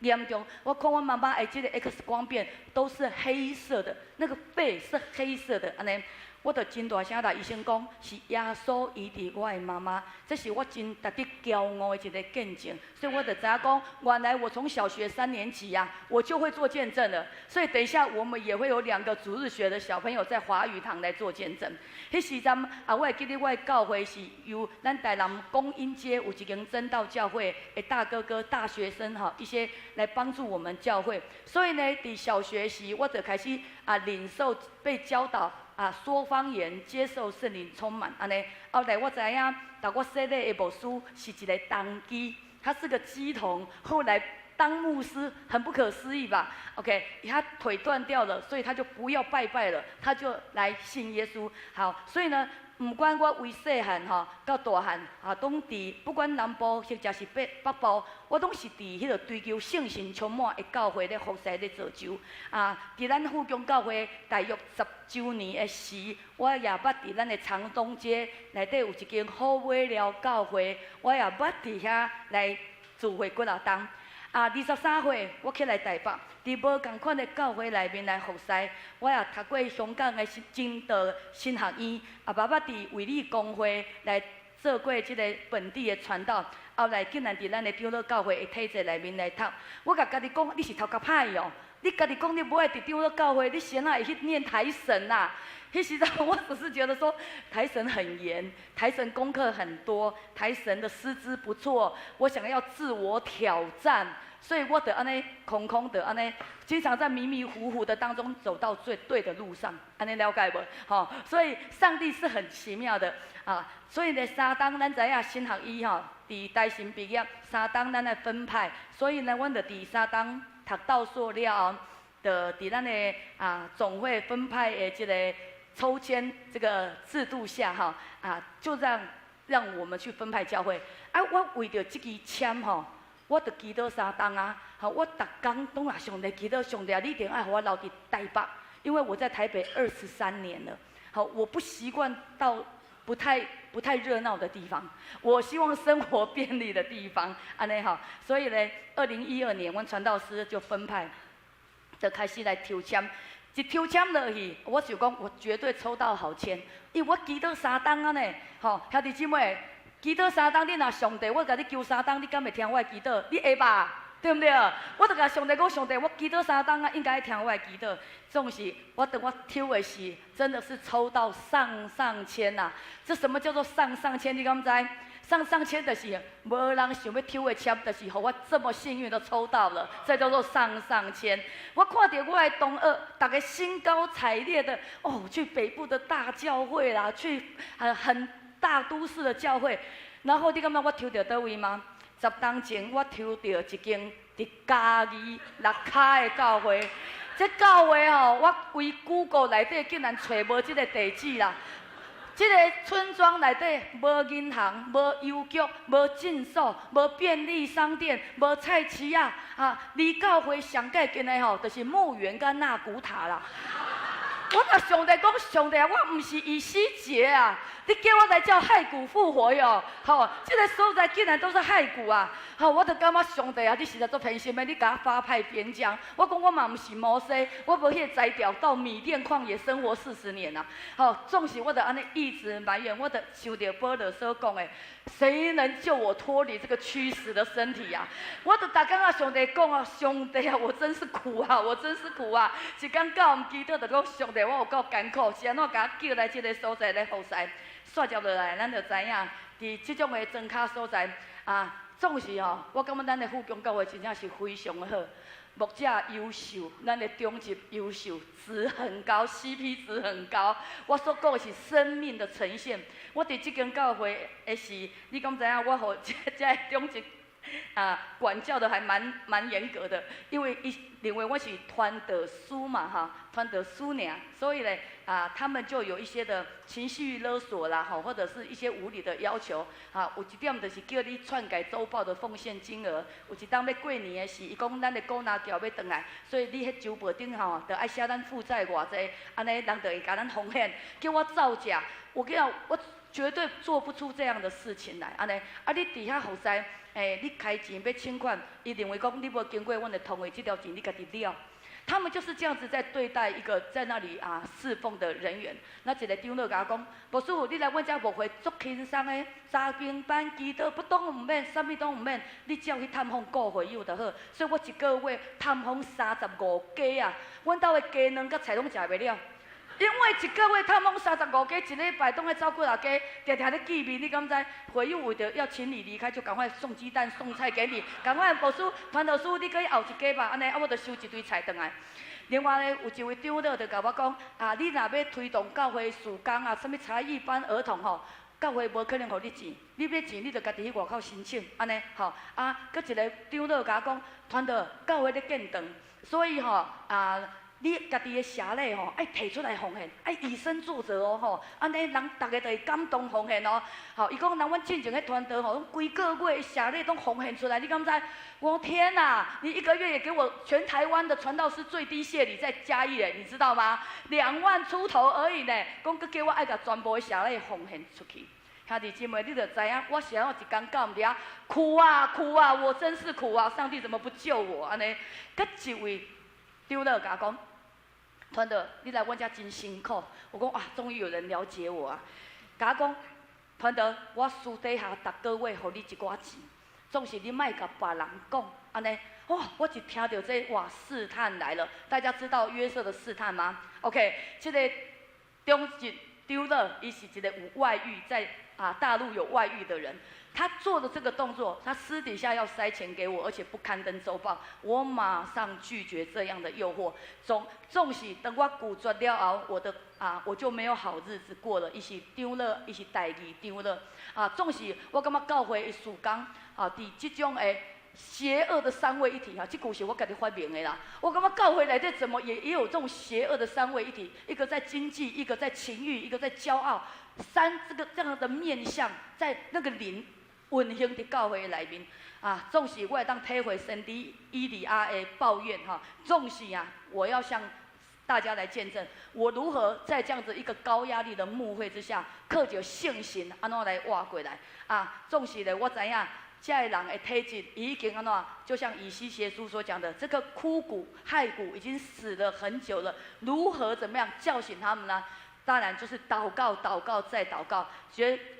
严重。我看阮妈妈的这个 X 光片都是黑色的，那个肺是黑色的，安尼。我就真大声甲医生讲，是耶稣医治我的妈妈，这是我真值得骄傲的一个见证。所以我就知影讲，原来我从小学3年级我就会做见证了。所以等一下我们也会有2个主日学的小朋友在华语堂来做见证。迄时阵我会记得我的教会是由咱台南公英街有一间真道教会的大哥哥、大学生一些来帮助我们教会。所以呢，伫小学时我就开始领受被教导。说方言，接受圣灵充满，安尼。后来我知影，我洗礼的牧师是一个童基，他是个基童，后来当牧师，很不可思议吧 ？OK， 他腿断掉了，所以他就不要拜拜了，他就来信耶稣。好，所以呢，不管我为细汉到大汉拢伫不管南部或者是北部，我拢是伫迄个追求圣神充满的教会咧服侍咧造就。伫咱富强教会大约10周年的时，我也捌伫咱的长东街内底有一间好尾寮教会，我也捌伫遐来聚会几啊冬。23岁，我起来台北，伫无共款的教会内面来服侍。我也读过香港的真道神学院，捌伫卫理公会来做过即个本地的传道。后来竟然伫咱的长老教会的体制内面来读。我甲家己讲，你是头壳歹哦！你家己讲你不爱伫长老教会，你先会去念台神迄时阵我只是觉得说，台神很严，台神功课很多，台神的师资不错，我想要自我挑战，所以我得安尼空空的安尼，经常在迷迷糊糊的当中走到最对的路上，安尼了解无？所以上帝是很奇妙的所以呢，3冬咱知影新学医伫台神毕业，3冬咱来分派，所以呢，阮就伫3冬读到硕了后。伫咱的总会分派的这个抽签这个制度下哈就让我们去分派教会。我为着这支签吼，我着祈祷3冬啊，我逐工拢啊上帝祈祷，上帝你一定爱互我留伫台北，因为我在台北23年了。我不习惯到不太热闹的地方，我希望生活便利的地方，安尼哈。所以呢，2012年，阮传道师就分派，就开始来抽签。一抽签落去，我想讲，我绝对抽到好签，因为我祈祷3冬啊呢，兄弟姊妹，祈祷3冬，你若上帝，我甲你求3冬，你敢会听我的祈祷？你会吧？对不对？我就甲上帝讲，上帝，我祈祷3冬啊，应该听我的祈祷。总是我等我抽的是，真的是抽到上签呐！这什么叫做上签？你敢知？上签就是无人想要抽的签，就是互我这么幸运的抽到了，这叫做上签。我看到我的同学，大家兴高采烈的去北部的大教会啦，去很大都市的教会。然后你感觉我抽到倒位吗？10冬前我抽到一间伫嘉义6卡的教会。这教会我为 Google 内底竟然找无这个地址啦。这个村庄内底无银行、无邮局、无诊所、无便利商店、无菜市啊！离教会上界近的就是墓园甲纳古塔啦。我甲上帝讲，上帝啊，我毋是以西结啊，你叫我来叫骸骨复活哟！这个所在竟然都是骸骨啊！我就感觉上帝啊，你实在做偏心的，你甲我发派边疆。我讲我嘛毋是摩西，我无迄个才调到米甸旷野生活40年啊！总是我就安尼一直埋怨，我就想到保罗所讲的，谁能救我脱离这个屈死的身体啊？我就逐工啊，上帝讲啊，上帝啊，我真是苦啊，我真是苦啊！一天到晚祈祷就讲上帝，我有够艰苦，是安怎甲我叫来这个所在来服侍？煞接落来，咱就知影，伫这种的庄卡所在总是我感觉咱的富强教会真正是非常的好，牧者优秀，咱的中级优秀，值很高 ，CP 值很高。我所讲的是生命的呈现。我伫这间教会的是，你敢知影？我互这中级管教的还蛮严格的，因为认为我是传道师嘛传道师尔，所以呢他们就有一些的情绪勒索啦或者是一些无理的要求有一点就是叫你篡改周报的奉献金额，有一当要过年的时，伊讲咱的股拿条要转来，所以你迄周报顶就爱写咱负债偌济，安尼人就会甲咱奉献，叫我造假。我跟你讲，我绝对做不出这样的事情来，安尼你底下服侍。你开钱要请款，伊认为讲你无经过阮的同意，这条钱你家己了。他们就是这样子在对待一个在那里侍奉的人员。那一个长老甲我讲，牧师，你来阮遮牧会足轻松的，查经班、祈祷，不懂毋免，啥物拢毋免，你只要去探访顾会友就好。所以我一个月探访35家啊，阮兜的鸡卵甲菜拢食袂了。因为一个月探访35家，一礼拜拢爱走几啊家，常常咧见面。你敢知？会友为着要请你离开，就赶快送鸡蛋、送菜给你，赶快牧师、传道师，你可以后一家吧，安尼我就收一堆菜回来。另外呢，有一位长老就甲我讲，你若要推动教会事工什么才艺班、儿童教会无可能互你钱，你要钱你就家己去外口申请，安尼搁一个长老甲我讲，传道教会咧建堂，所以你家己的社礼爱提出来奉献，爱以身作则安尼人大家就会感动奉献伊讲人阮进前迄传道拢规个月社礼都奉献出来，你敢知？我天哪！你一个月也给我全台湾的传道师最低谢礼在嘉义你知道吗？2万出头而已呢，讲佮叫我爱甲全部的社礼奉献出去。兄弟姐妹，你就知影，我想要一天到晚遐苦啊苦啊，我真是苦啊！上帝怎么不救我？安尼，佮一位长老甲我讲。传道，你来阮遮真辛苦。我讲终于有人了解我啊！甲我讲，传道，我私底下逐个月互你一寡钱，总是你莫甲别人讲，安尼。我一听到这试探来了。大家知道约瑟的试探吗 ？OK， 这个中级长老，伊是一个有外遇，在大陆有外遇的人。他做的这个动作，他私底下要塞钱给我，而且不刊登周报，我马上拒绝这样的诱惑。总是等我拒绝了后，我就没有好日子过了。伊是长老，伊是代理长老总是我感觉教会的事工伫这种的邪恶的三位一体哈，这句是我家己发明的啦。我感觉教会内底怎么也有这种邪恶的三位一体，一个在经济，一个在情欲，一个在骄傲，这样的面相，在那个灵运行伫教会内面啊，总是我会当体会神伫以利亚的抱怨哈，总是啊，我要向大家来见证，我如何在这样子一个高压力的牧会之下，靠着信心安怎来活过来啊！总是咧，我知影这个人的体质已经安怎，就像以西结书所讲的，这个枯骨骸骨已经死了很久了，如何怎么样叫醒他们呢？当然就是祷告，祷告再祷告。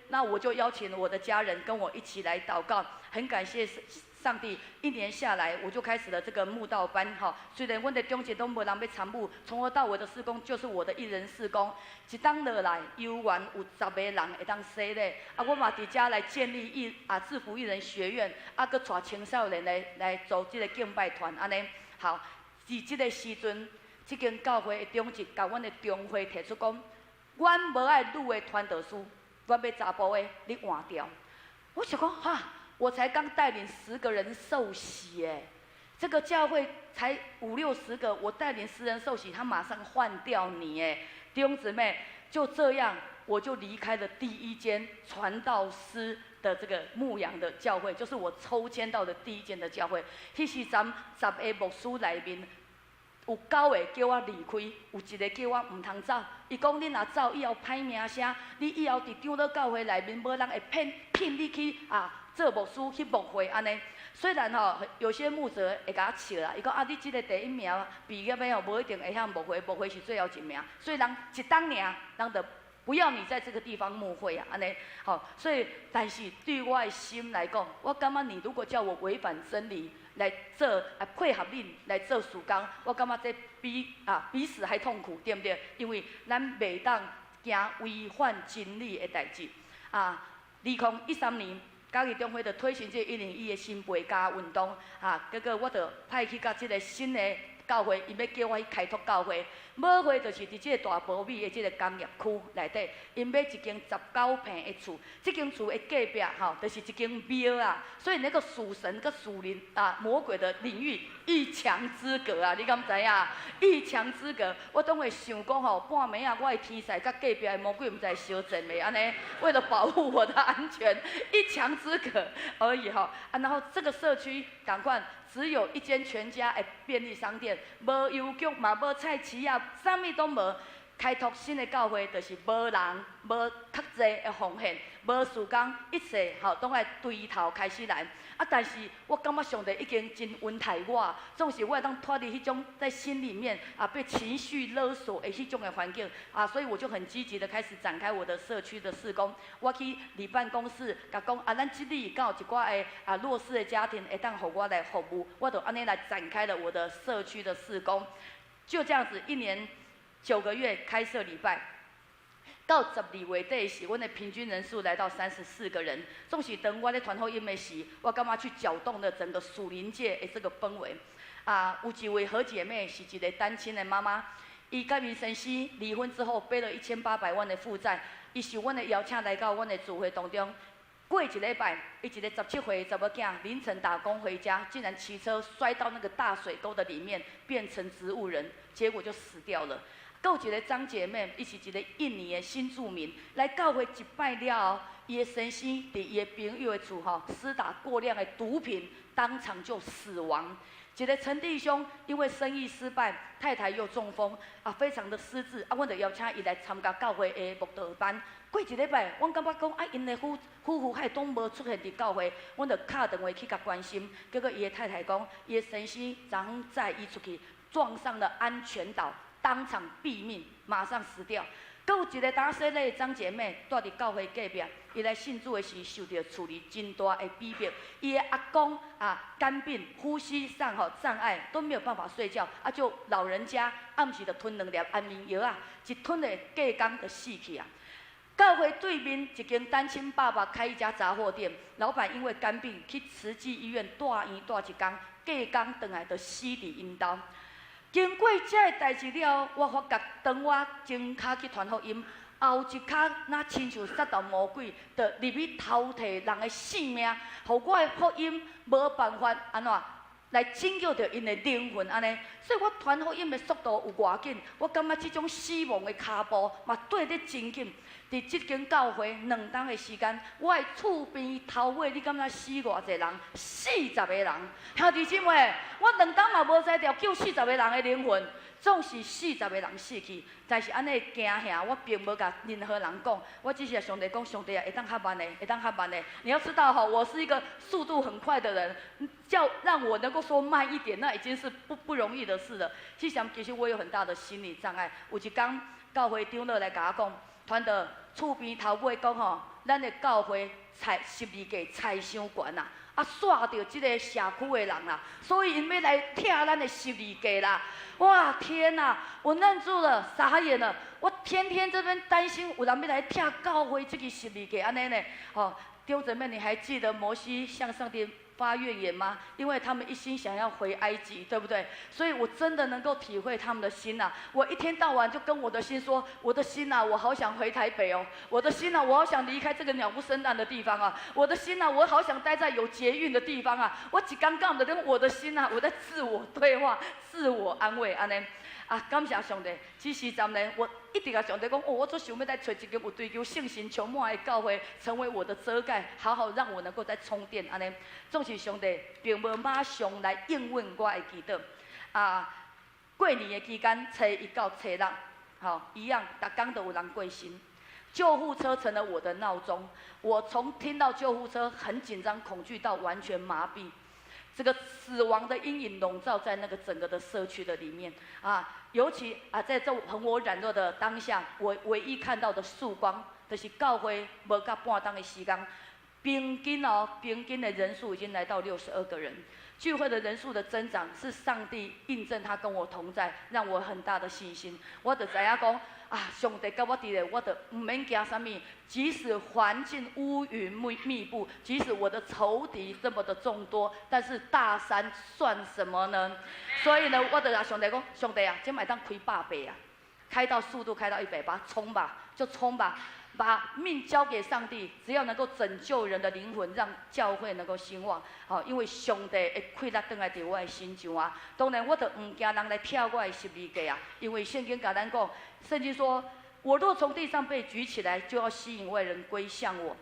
那我就邀请我的家人跟我一起来祷告，很感谢上帝，1年下来，我就开始了这个慕道班哈。虽然我的中间都没人要参与，从头到尾的事工就是我的一人事工。一当落来，有缘有10个人会当洗礼，啊，我嘛伫遮来建立制服艺人学院，啊，搁带青少年来组这个敬拜团，安尼好。伫这个时阵，这间教会的长职甲阮的中会提出讲，阮无爱女的传道师，阮要查甫的，你换掉。我想讲哈。我才刚带领10个人受洗，哎，这个教会才50、60个，我带领10人受洗，他马上换掉你，哎，弟兄姊妹，就这样，我就离开了第一间传道师的这个牧养的教会，就是我抽签到的第一间的教会。迄时阵10个牧师内面，有9个叫我离开，有1个叫我唔通走。伊讲你若走，以后歹名声，你以后伫长老教会内面，无人会骗你去啊。做牧师去牧会安尼，虽然吼有些牧者会甲我笑啦，伊讲啊，你即个第1名毕业了吼，无一定会晓牧会，牧会是最后1名，所以人一当尔，人就不要你在这个地方牧会啊，安尼，好，所以但是对我的心来讲，我感觉你如果叫我违反真理来做配合你来做事工，我感觉这比死还痛苦，对不对？因为咱袂当行违反真理的代志啊。2013年。教育中会就推行这101的新培家运动，结果我就派去到这个新的教会，因要叫我去开拓教会。舞会就是伫这个大埔米的这个工业区内底，因要一间19坪的厝，这间厝的隔壁就是一间庙啊。所以那个属神跟属灵魔鬼的领域一墙之隔啊，你敢知影？一墙之隔，我总会想讲半暝啊，我的天使甲隔壁的魔鬼毋知相争袂安尼，为了保护我的安全，一墙之隔而已然后这个社区赶快。只有一间全家的便利商店，无邮局嘛，无菜市啊，啥物都无。开拓新的教会，就是无人，无较济的奉献，无事工，一切拢爱对头开始来。但是我感觉上帝已经真恩待我，总是我会当脱离迄种在心里面被情绪勒索的迄种的环境所以我就很积极的开始展开我的社区的事工。我去里办公室，甲讲咱这里敢有一寡的弱势的家庭会当互我来服务，我就安尼来展开了我的社区的事工。就这样子，1年9个月开设礼拜。到12月底时，阮的平均人数来到34个人。总是当我咧传福音的时，我感觉去搅动了整个属灵界的这个氛围。有一位好姐妹是一个单亲的妈妈，伊甲民生师离婚之后背了1800万的负债，伊受阮的邀请来到阮的聚会当中。过一礼拜，伊一个17岁的查某囝凌晨打工回家，竟然骑车摔到那个大水沟的里面，变成植物人，结果就死掉了。有一个张姐妹，伊是一个印尼的新住民，来教会一摆了后，伊的先生伫伊的朋友的厝施打过量的毒品，当场就死亡。一个陈弟兄因为生意失败，太太又中风，非常的失智，阮就邀请伊来参加教会的慕道班。过一礼拜，阮感觉讲因的夫妇还拢无出现伫教会，阮就敲电话去甲关心。结果伊的太太讲，伊的先生昨昏载伊出去，撞上了安全岛。当场毙命，马上死掉。搁有一个打洗礼的张姐妹，住伫教会隔壁，伊来信主的时受到处理真大的逼迫。伊的阿公肝病、呼吸上障碍，都没有办法睡觉，就老人家暗时就吞2粒安眠药一吞的隔工就死去教会对面一间单亲爸爸开一家杂货店，老板因为肝病去慈济医院住院住一工，隔工回来就死伫因兜。经过这个代志了，我发觉当我前脚去传福音，后一脚那亲像撒旦魔鬼，就入去偷摕人的性命，互我的福音无办法安怎来拯救着因的灵魂安尼。所以我传福音的速度有偌紧，我感觉这种死亡的脚步嘛对得真紧。伫即间教会2冬的时间，我的厝边头尾，你感觉死偌济人？40个人，兄弟姊妹，我2冬嘛无使着救40个人的灵魂，总是40个人死去。但是安尼惊吓，我并无甲任何人讲，我只是上帝讲，上帝啊，会当较慢的，会当较慢的。你要知道吼，我是一个速度很快的人，让我能够说慢一点，那已经是不容易的事了。其实我有很大的心理障碍。有一天，教会长老来甲我讲，传到厝边头尾讲吼，咱的教会12个财伤悬啦，煞着即个社区的人啦，所以因要来拆咱的12个啦。哇，天哪！我愣住了，傻眼了。我天天这边担心有人要来拆教会这个12个安尼呢。哦，弟兄姊妹，你还记得摩西向上帝发怨言吗？因为他们一心想要回埃及，对不对？所以我真的能够体会他们的心呐。我一天到晚就跟我的心说：“我的心呐，我好想回台北哦！我的心呐，我好想离开这个鸟不生蛋的地方啊！我的心呐，我好想待在有捷运的地方啊！”我一刚刚的跟我的心呐，我在自我对话、自我安慰安尼。啊，感谢上帝！此时阵呢，我一直甲上帝讲，哦，我最想要来找一间有追求信心充满的教会，成为我的遮盖，好好让我能够再充电安尼。总是上帝并无马上来应允我的祈祷。啊，过年的期间，初1到初6，好一样，逐天都有人过身。救护车成了我的闹钟，我从听到救护车很紧张、恐惧到完全麻痹。这个死亡的阴影笼罩在那个整个的社区的里面啊，尤其啊，在这很我软弱的当下，我唯一看到的曙光，就是教会无到半冬的时间，平均的人数已经来到62个人。聚会的人数的增长是上帝印证他跟我同在，让我很大的信心。我就知影讲啊，上帝跟我伫咧，我就唔免惊什么。即使环境乌云密布，即使我的仇敌这么的众多，但是大山算什么呢？所以呢，我就甲上帝讲，上帝啊，今摆当开100啊，开到速度开到180，冲吧，就冲吧。把命交给上帝，只要能够拯救人的灵魂，让教会能够兴旺。好，因为上帝会开力转来伫我的心上啊。当然，我就唔惊人来跳我的12个啊，因为圣经甲咱讲，圣经说，我若从地上被举起来，就要吸引外人归向我。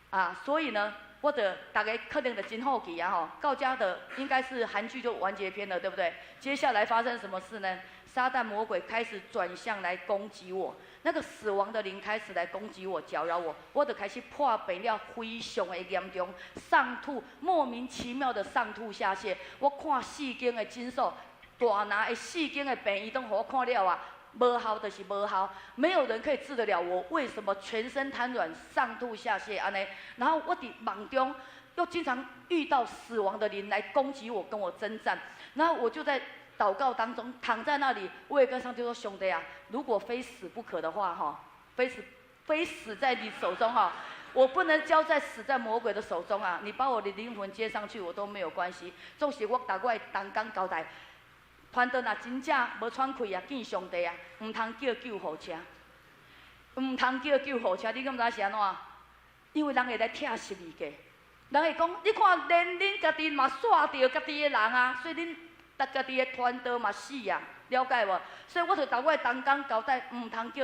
啊，所以呢，我的大家可能的真好奇啊吼，到家的应该是韩剧就完结篇了，对不对？接下来发生什么事呢？撒旦魔鬼开始转向来攻击我。那个死亡的灵开始来攻击我、搅扰我，我就开始破病了，非常的严重，上吐，莫名其妙的上吐下泻。我看4间的诊所，大拿的4间的病医都给我看了啊，无效就是无效，没有人可以治得了我。为什么全身瘫软、上吐下泻安尼？然后我伫梦中又经常遇到死亡的灵来攻击我，跟我征战，然后我就在祷告当中躺在那里，我也跟上帝说：“兄弟啊，如果非死不可的话，哈，非死在你手中哈，我不能交在死在魔鬼的手中啊！你把我的灵魂接上去，我都没有关系。总是我甲我的同工交代，团队若真正无喘气啊，见上帝啊，唔通叫救护车，唔通叫救护车。你敢知是安怎？因为人会来拆12个，人会讲，你看连恁家己嘛煞着家己的人啊，所以恁。”家己的团队嘛死啊，了解无？所以我就甲我的同工交代，唔通叫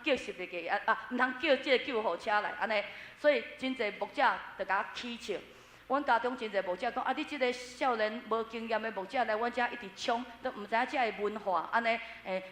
12个唔通叫这个救护车来安尼。所以真侪牧者就甲我起笑。阮家中真侪牧者讲啊，你这个少年无经验的牧者来阮遮一直冲，都唔知影这个文化安尼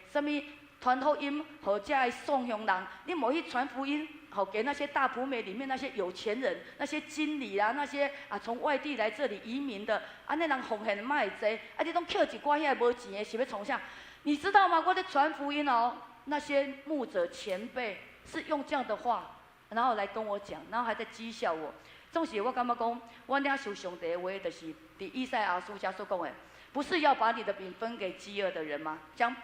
什么传福音，或者的送乡人，你无去传福音。好，给那些大埔美里面那些有钱人、那些经理啊、那些啊从外地来这里移民的，安尼人奉献卖济，啊你拢捡一寡遐无钱的是要从啥？你知道吗？我在传福音哦，那些牧者前辈是用这样的话，然后来跟我讲，然后还在讥笑我。总是我感觉讲，我领受上帝的话，就是伫以赛亚书家所讲的，不是要把你的饼分给饥饿的人吗？将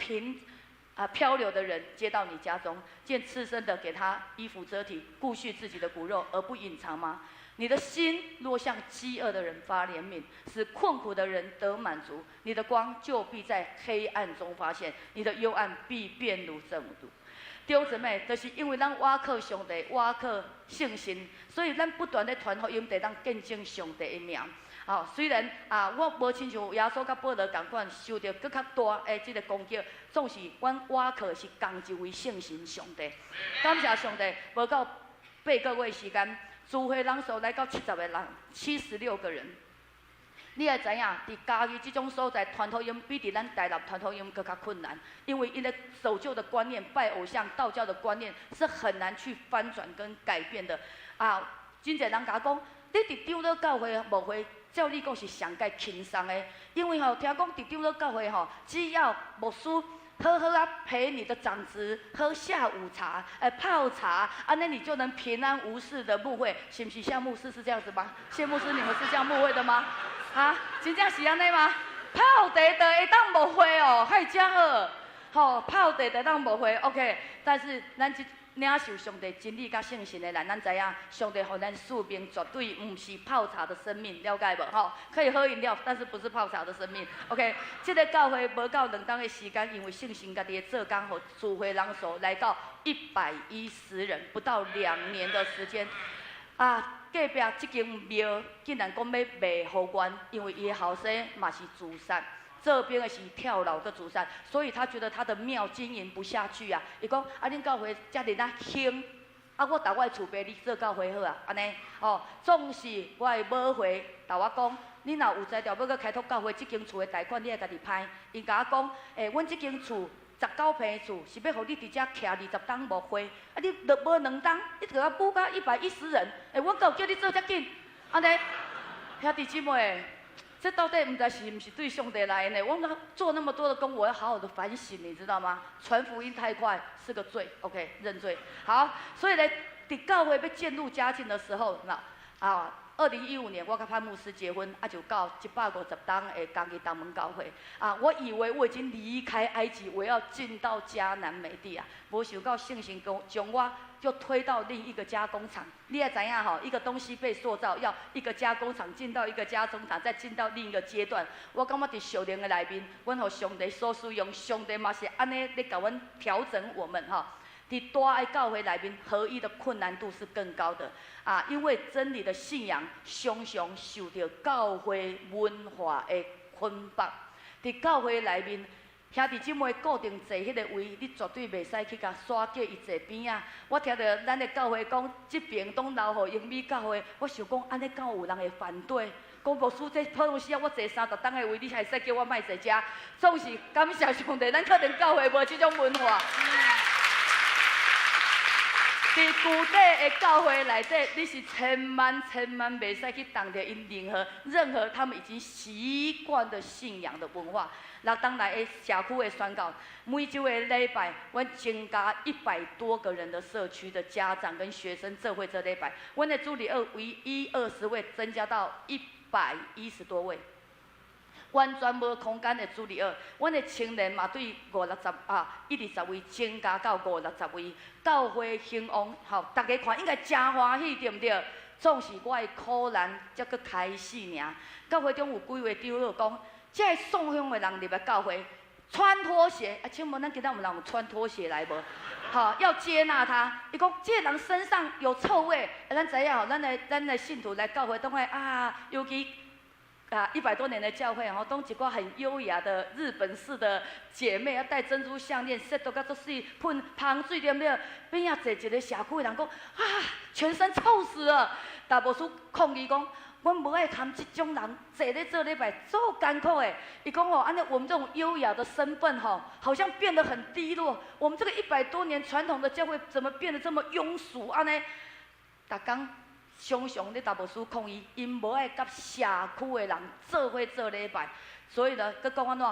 漂流的人接到你家中，见赤身的给他衣服遮体，顾恤自己的骨肉而不隐藏吗？你的心若向饥饿的人发怜悯，使困苦的人得满足，你的光就必在黑暗中发现，你的幽暗必变如正午。弟兄姊妹，就是因为咱倚靠上帝，倚靠信心，所以咱不断的传福音，得当见证上帝的名。虽然我无亲像耶稣甲保罗同款受到更较大的这个攻击，总是阮倚靠是同一位圣神上帝。感谢上帝，无到8个月时间，聚会人数来到70个人，76个人。你也知影，伫嘉义这种所在传福音，比伫咱台南传福音更加困难，因为因为守旧的观念、拜偶像、道教的观念是很难去翻转跟改变的。真侪人甲我讲，你伫长老教会无会。照你讲是上界轻松的，因为听讲伫长老教会只要牧师好好陪你的长子喝下午茶，泡茶，安尼你就能平安无事的牧会，是不是？谢牧师是这样子吗？谢牧师，你们是这样牧会的吗？真正是安尼吗？泡茶就会当牧会哦，还真好，泡茶就当牧会 ，OK。但是咱领受上帝真理甲圣神的人，咱知影上帝予咱使命绝对唔是泡茶的生命，了解无？可以喝饮料，但是不是泡茶的生命。OK， 这个教会无到2天的时间，因为圣神家己的做工，予聚会人数来到110人，不到2年的时间。隔壁这间庙竟然讲要卖互阮，因为伊的后生嘛是自杀。这边的是跳楼的自杀，所以他觉得他的庙经营不下去啊。伊讲恁教会遮尔兴，我投我的厝边你做教会好啊，安尼总是我的母会投我讲，你若有才调要搁开拓教会，这间厝的贷款你爱家己拍。因甲我讲，阮这间厝19平的厝是要互你伫遮徛20天牧会，你若无2天，你就要补到110人，阮够叫你做遮紧，安尼，兄弟姊妹。这到底唔知是唔是对上帝来的呢？我们做那么多的工，我要好好的反省，你知道吗？传福音太快是个罪 ，OK， 认罪。好，所以呢，伫教会要渐入佳境的时候，2015年我跟潘牧师结婚，就到150天的嘉义东门教会。我以为我已经离开埃及，我要进到迦南美地啊！无想到圣神将我就推到另一个加工厂。你也知影一个东西被塑造，要一个加工厂进到一个加工厂，再进到另一个阶段。我感觉伫属灵的内面，阮互上帝所使用，上帝嘛是安尼咧甲阮调整我们伫大的教会内面，合一的困难度是更高的因为真理的信仰常常受到教会文化的捆绑。伫教会内面，兄弟姊妹固定坐迄个位，你绝对袂使去甲刷叫伊坐边啊！我听到咱的教会讲，即边拢留互英美教会，我想讲，安尼敢有人会反对？讲牧师这普通时我坐30天的位，你还使叫我莫坐遮？总是感谢上帝，咱可能教会无即种文化。伫具体的教会内底，你是千万袂使去动着因任何他们已经习惯的信仰的文化。6天来的社区的宣告，每周的礼拜，阮增加100多个人的社区的家长跟学生做伙做礼拜。阮的主日学为20位增加到110多位。完全无空间的主日学，阮的青年嘛对120位增加到560位，教会兴旺大家看应该真欢喜，对不对？总是我的苦难才搁开始尔。教会中有几位长老讲，这个送香的人入来教会穿拖鞋，请问咱今仔有人有穿拖鞋来无？要接纳他。伊讲这个人身上有臭味，咱知影咱的信徒来教会都会尤其。100多年的教会都一个很优雅的日本式的姐妹，要戴珍珠项链，色都甲足水，喷香水对不对？边啊坐一个社区的人讲全身臭死了。大牧师抗议讲，阮无爱谈这种人坐咧做礼拜，足艰苦的。伊讲安尼我们这种优雅的身份好像变得很低落。我们这个100多年传统的教会怎么变得这么庸俗安尼？逐工。常常咧，大牧师抗议，因无爱甲社区的人做伙做礼拜，所以呢，佮讲安怎？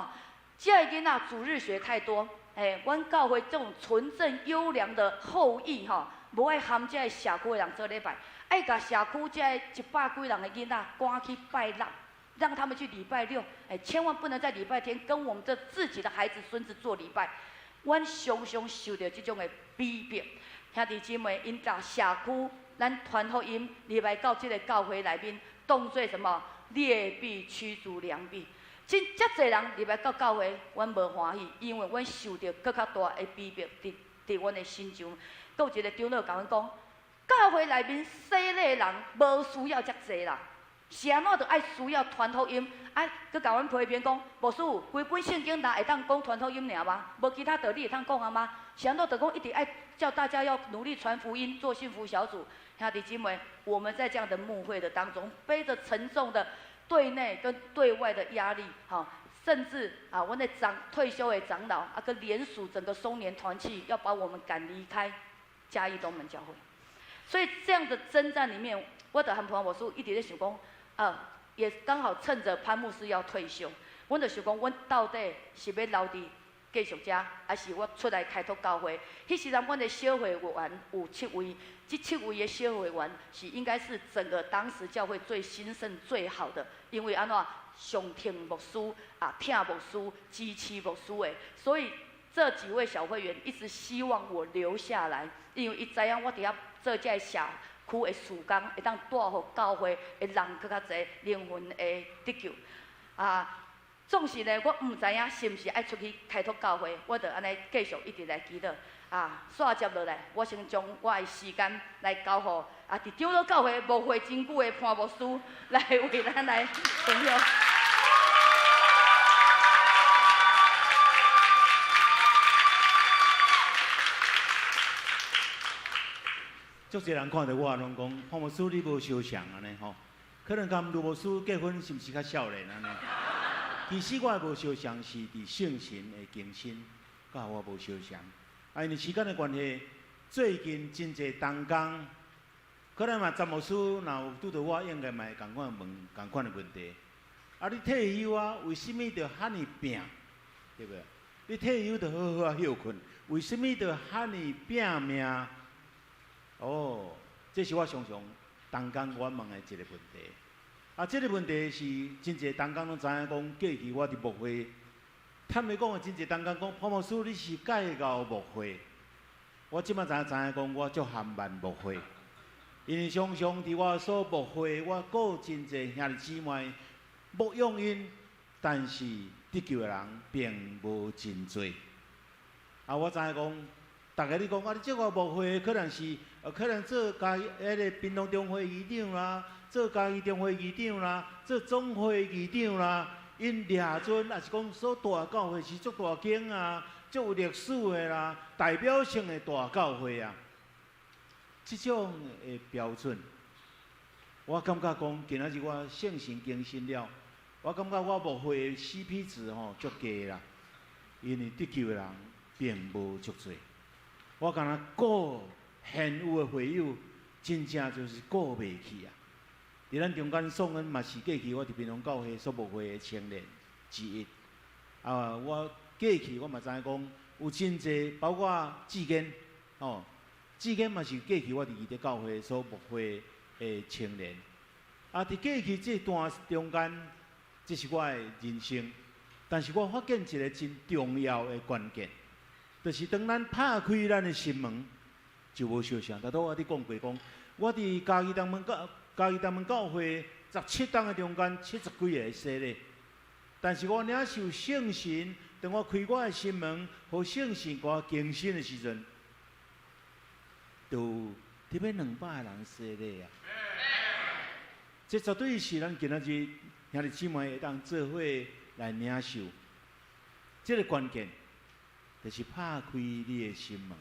这个囡仔主日学太多，阮教会这种纯正优良的后裔无爱含这个社区的人做礼拜，爱甲社区这100几人的囡仔赶去拜六，让他们去礼拜6，千万不能在礼拜天跟我们的自己的孩子孙子做礼拜。阮常常受到这种的批评，兄弟姊妹，因甲社区咱传福音入来到这个教会内面，当做什么劣币驱逐良币。真遮侪人入来到教会，阮无欢喜，因为阮受到更较大的逼迫伫阮的心上。搁有一个长老甲阮讲，教会内面洗礼人无需要遮侪啦，是安怎着爱需要传福音？搁甲阮批评讲，牧师，规本圣经哪会当讲传福音尔吗？无其他道理会当讲啊吗？是安怎着讲一直爱叫大家要努力传福音，做幸福小组？兄弟姐妹，我们在这样的牧会的当中，背着沉重的对内跟对外的压力，甚至我的退休的长老跟联署整个松年团契，要把我们赶离开嘉义东门教会。所以这样的征战里面，我的和潘牧师一直在想讲，也刚好趁着潘牧师要退休，阮就想讲，阮到底是要留伫继续遮，还是我出来开拓教会？迄时阵，阮的小会员有7位，这7位的小会员是应该是整个当时教会最兴盛、最好的，因为安怎上听牧师听牧师、支持牧师的，所以这几位小会员一直希望我留下来，因为伊知影我伫遐做这社区的事工，会当带予教会的人更较侪灵魂的得救。总是呢，我唔知影是毋是爱出去开拓教会，我就安尼继续一直来祈祷。煞接落来，我先将我的时间来交予伫长老教会牧会真久的潘牧师来为咱来分享。足侪人看到我拢讲，潘牧师你无相像安尼吼，可能甲卢牧师结婚是毋是较少年安尼？其实我无相像是伫圣神的更新，甲我无相像。因为时间的关系，最近真侪同工，可能嘛詹牧师若有拄到我，应该嘛会共款问共款的问题。你退休为什么着遐尼拼？对不对？你退休着好好休困，为什么着遐尼拼命？这是我常常同工我问的一个问题。这个问题是真侪同工拢知影讲，过去我伫牧会，坦白讲，真侪同工讲，潘牧师你是介绍牧会。我即摆知影讲，我足含慢牧会，因为常常伫我所牧会，我有真侪兄弟姊妹牧养因，但是得救的人并无真多。我知影讲，大家你讲你这个牧会可能是可能做嘉义个屏东中会议长啦。做嘉义中会议长啦，做总会议长啦，因掠准也是讲所大教会是足大间啊，足有历史的啦，代表性的大教会啊。这种的标准，我感觉讲，今仔日我圣神更新了，我感觉我牧会的 CP 值足低啦，因为得救的人并无足多。我敢若顾现有的会友，真正就是顾袂起啊。伫咱中间宋恩嘛是过去我伫屏东教会所牧会的青年之一。我过去我嘛知影讲有真济，包括志坚，志坚嘛是过去我伫义德教会所牧会的青年。伫过去这段中间，这是我的人生。但是我发现一个真重要的关键，就是当咱拍开咱的心门，就无相像。大多我伫讲过讲，我伫嘉义东门教会17档的中间70几个洗礼，但是我领受圣神，当我开我的心门，互圣神给我更新的时阵，就特别200个人洗礼啊！这绝对是咱今仔日兄弟姊妹会当做伙来领受。这个关键就是拍开你的心门，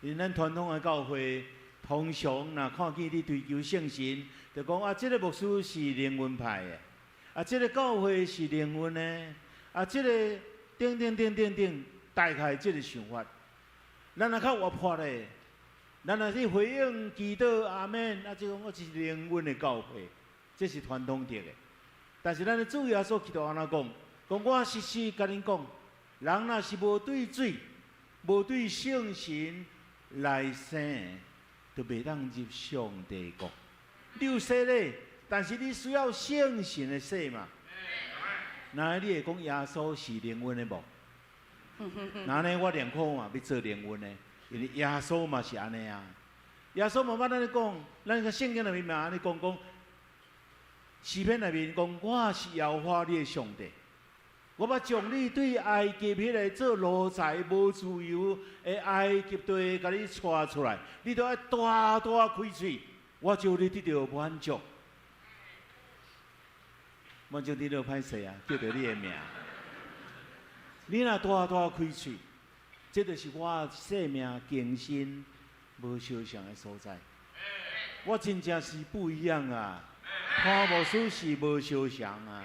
因为咱传统的教会。通常若看见你追求圣神，就讲这个牧师是灵魂派的，这个教会是灵魂的，这个等，大概这个想法。咱若较活泼的，咱若去回应祈祷阿门，这讲我是灵魂的教会，这是传统的。但是咱的主耶稣基督安怎讲？讲我实实甲恁讲，人若是无对水、无对圣神来生。就袂当入上帝国。你有洗礼，但是你需要圣神的洗嘛？那你会讲耶稣是灵魂的无？那呢，我连考嘛要做灵魂的，因为耶稣嘛是安尼啊。耶稣慢慢安尼讲，咱个圣经内面嘛安尼讲，诗篇内面讲，我是耶和华你的上帝，我要将你对埃及迄个做奴才无自由的埃及地，甲你带出来，你都要大大开嘴，我就你得到满足。满足你就歹势啊，叫到你的命。你若大大开嘴，这就是我生命更新无相像的所在。我真正是不一样啊！看无事是无相像啊！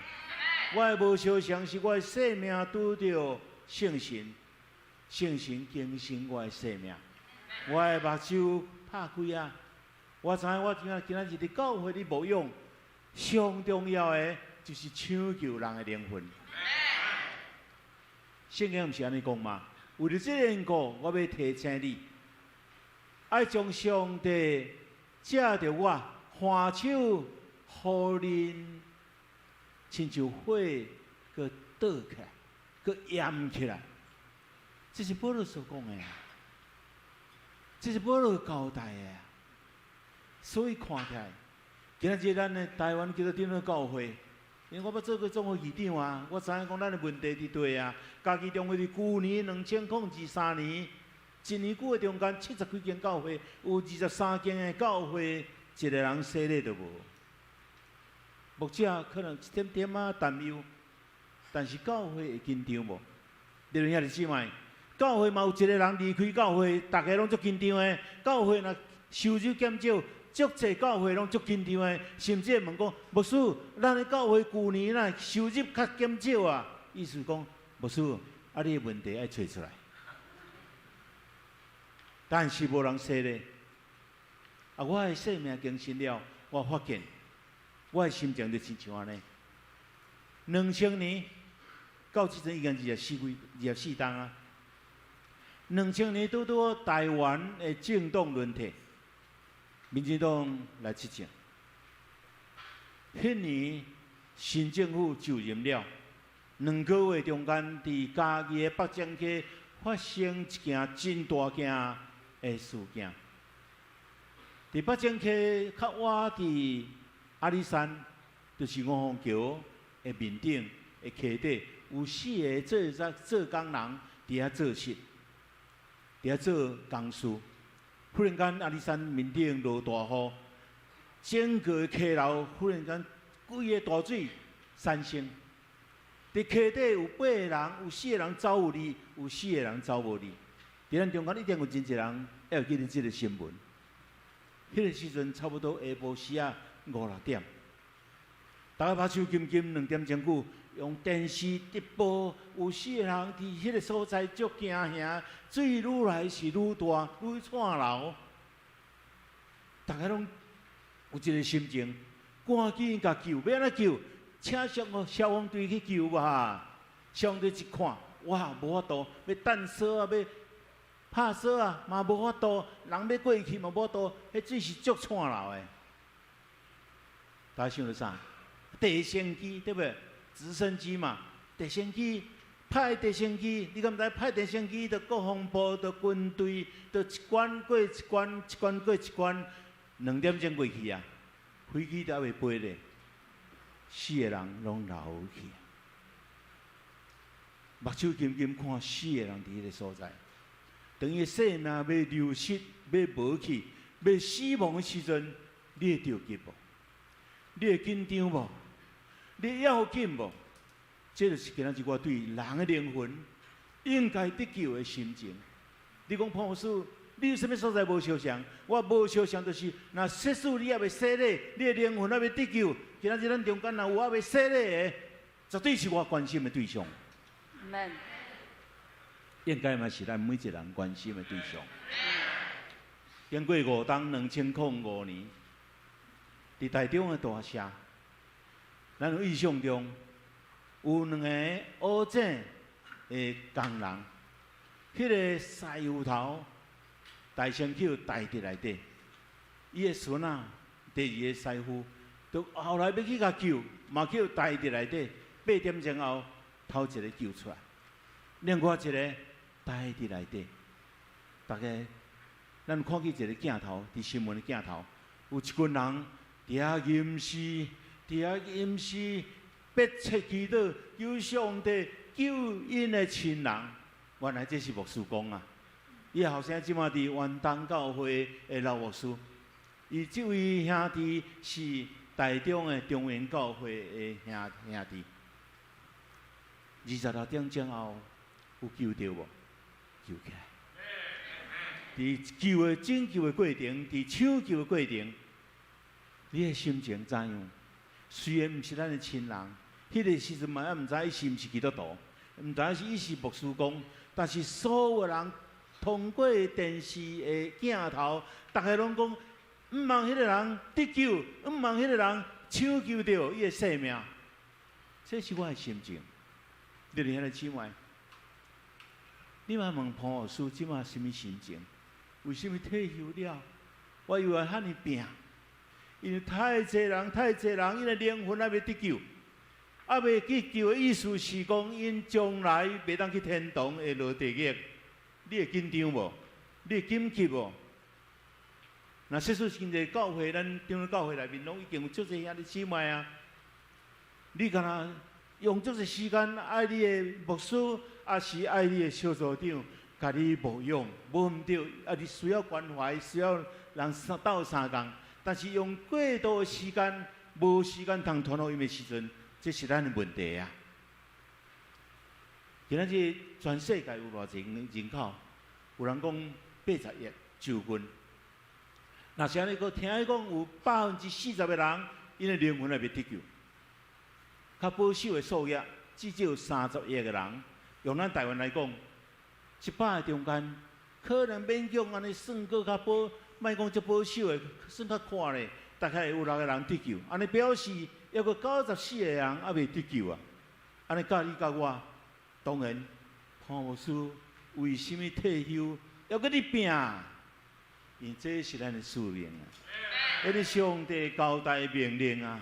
我的无相像是我的生命拄着圣神，圣神更新我的生命。我的目睭拍开啊！我知影我今仔日伫教会里牧养，上重要的就是抢救人的灵魂。圣经毋是安尼讲吗？为了这个缘故，我要提醒你，爱将上帝借着我还手，互恁亲像火，佮倒起来，佮炎起来。这是保罗所讲的，这是保罗交代的。所以看起来，今仔日咱的台湾叫做顶了教会。因为我要做过总会议长啊，我知影讲咱的问题伫对啊。家己中会伫旧年2023年，1年久的中间70几间教会，有23间的教会，一个人洗礼都无。牧者可能一点点啊担忧，但是教会会紧张无？弟兄兄弟姊妹，教会嘛有一个人离开教会，大家拢足紧张的。教会若收入减少。足侪教会拢足紧张的，甚至问讲，牧师，咱的教会旧年啦收入较减少啊，意思讲，牧师，啊，你的问题爱找出来。但是无人说咧，啊，我的生命更新了，我发现，我的心情就亲像安尼。2000年到即阵已经24冬啊。2000年拄拄台湾的政党轮替。民进党来执政，迄年新政府就任了，2个月中间，伫嘉义的北江溪发生一件真大件的事件。伫北江溪较晚伫阿里山，就是五峰桥的面顶的溪底，有4个做工人伫遐做事，伫遐做工事。忽然间，阿里山面顶落大雨，整个溪流忽然间规个大水产生。伫溪底有8个人，有4个人走有哩，有4个人走无哩。伫咱中间一定有真侪人要记得这个新闻。迄个时阵差不多下晡时啊5、6点，大家把手紧紧2点钟久。用电视直播，有4个人伫迄个所在足惊吓，水愈来是愈大，愈窜流。大家拢有一个心情，赶紧甲救，要安怎救？请消防队去救吧。消防队一看，哇，无法度，要弹锁啊，要拍锁啊，嘛无法度，人要过去嘛无法度，迄水是足窜流的。大家想到啥？直升机对不对？直升机嘛，直升机派直升机，你敢毋知派直升机？着国防部、着军队，着一关过一关，一关过一关，2点钟过去啊，飞机都还未飞咧，4个人拢流去，目睭紧紧看4个人伫迄个所在，等于生命要流失、要无去、要死亡的时阵，你会着急无？你会紧张无？你要紧无？这就是今仔日我对人的灵魂应该得救的心情。你讲潘牧师，你有啥物所在无相像？我无相像，就是若世事你也未洗礼，你的灵魂还未得救。今仔日咱中间若有还未洗礼的，绝对是我关心的对象。Amen。应该嘛是咱每一个人关心的对象。经过5冬2005年，伫台中的大社。咱有印象中，有2个乌井的工人，迄个师傅头大身口带伫内底，伊的孙仔第2个师傅，就后来要去甲救，嘛叫带伫内底，8点钟后头一个救出来，另外一个带伫内底，大家咱看见一个镜头，伫新闻的镜头，有一群人伫遐吟诗，迫切祈祷，求上帝救因的亲人。原来这是牧师讲啊，伊后生即马伫元东教会的老牧师，伊即位兄弟是台中的中原教会的兄弟。26点钟后有救到无？救起来。伫救的拯救的过程，伫抢救的过程，你的心情怎样？虽然毋是咱的亲人，迄个时阵嘛也毋知伊是毋是基督徒，毋知伊是牧师公，但是所有人通过电视的镜头，大家拢讲，毋望迄个人得救，毋望迄个人抢救到伊的性命。这是我的心情。你哋兄弟姊妹，你嘛问潘老师即马什么心情？为什么退休了？我以为遐尼拼，因为太济人，因的灵魂还未得救，还未去救的意思是讲，因将来袂当去天堂会落地狱。你会紧张无？你会紧急无？那细数现在教会，咱中央教会内面拢已经有足侪兄弟姊妹啊，你敢若？用足个时间爱你的牧师，也是爱你的小组长，甲你牧养，无毋对，啊，你需要关怀，需要人斗相共。但是用过多的时间，无时间通传福音的时阵，这是咱的问题啊。今仔日全世界有偌济人口？有人讲80亿就军。那是安尼个，听讲有40%的人，因的灵魂还未得救。较保守的数额，至少30亿个人。用咱台湾来讲，100个中间，可能勉强安尼算个较保，莫讲足保守的，算较宽咧，大概有6个人得救。安尼表示，还有94个人还未得救啊。安尼教你教我，当然，潘牧师为什么退休要搁你拼？因这是咱的使命啊，迄个上帝交代的命令啊。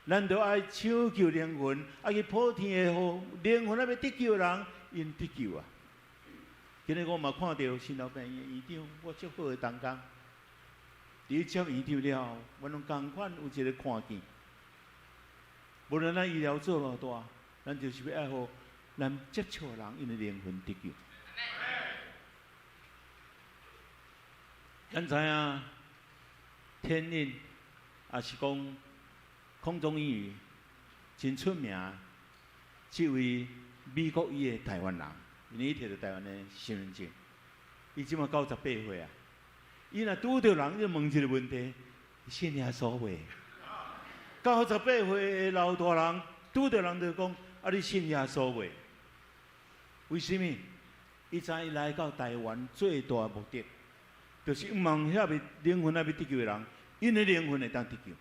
咱着爱抢救灵魂，爱去普天的好灵魂，还未得救的人，因得救啊！今日我嘛看到新老病院院长，我足好的同工。伫接院长了后，我拢共款有一个看见。无论咱医疗做偌大，咱就是要爱好咱接触的人，因的灵魂得救。咱知影天印也是讲。空中英语真出名，这位美国裔的台湾人，因为伊摕到台湾的身份证，伊即马98岁啊。伊若拄到人，就问一个问题：信耶稣未？98岁的老大人拄到人就讲：啊，你信耶稣未？为什么？伊知伊来到台湾最大的目的，就是毋望遐未灵魂还未得救的人，因的灵魂会当得救。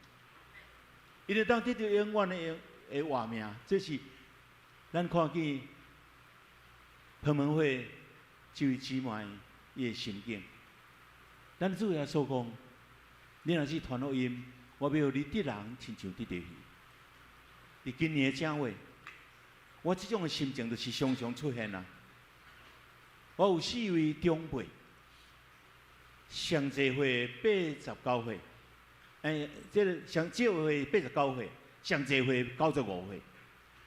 伊会当得到永远的活命，这是咱看见彭文慧这位姊妹伊的心境。咱主耶稣讲，你若是传福音，我要你得人亲像得着伊。伫今年的正月，我这种的心情就是常常出现啊。我有4位长辈，上济岁89岁。这个上少岁89岁，上济岁95岁，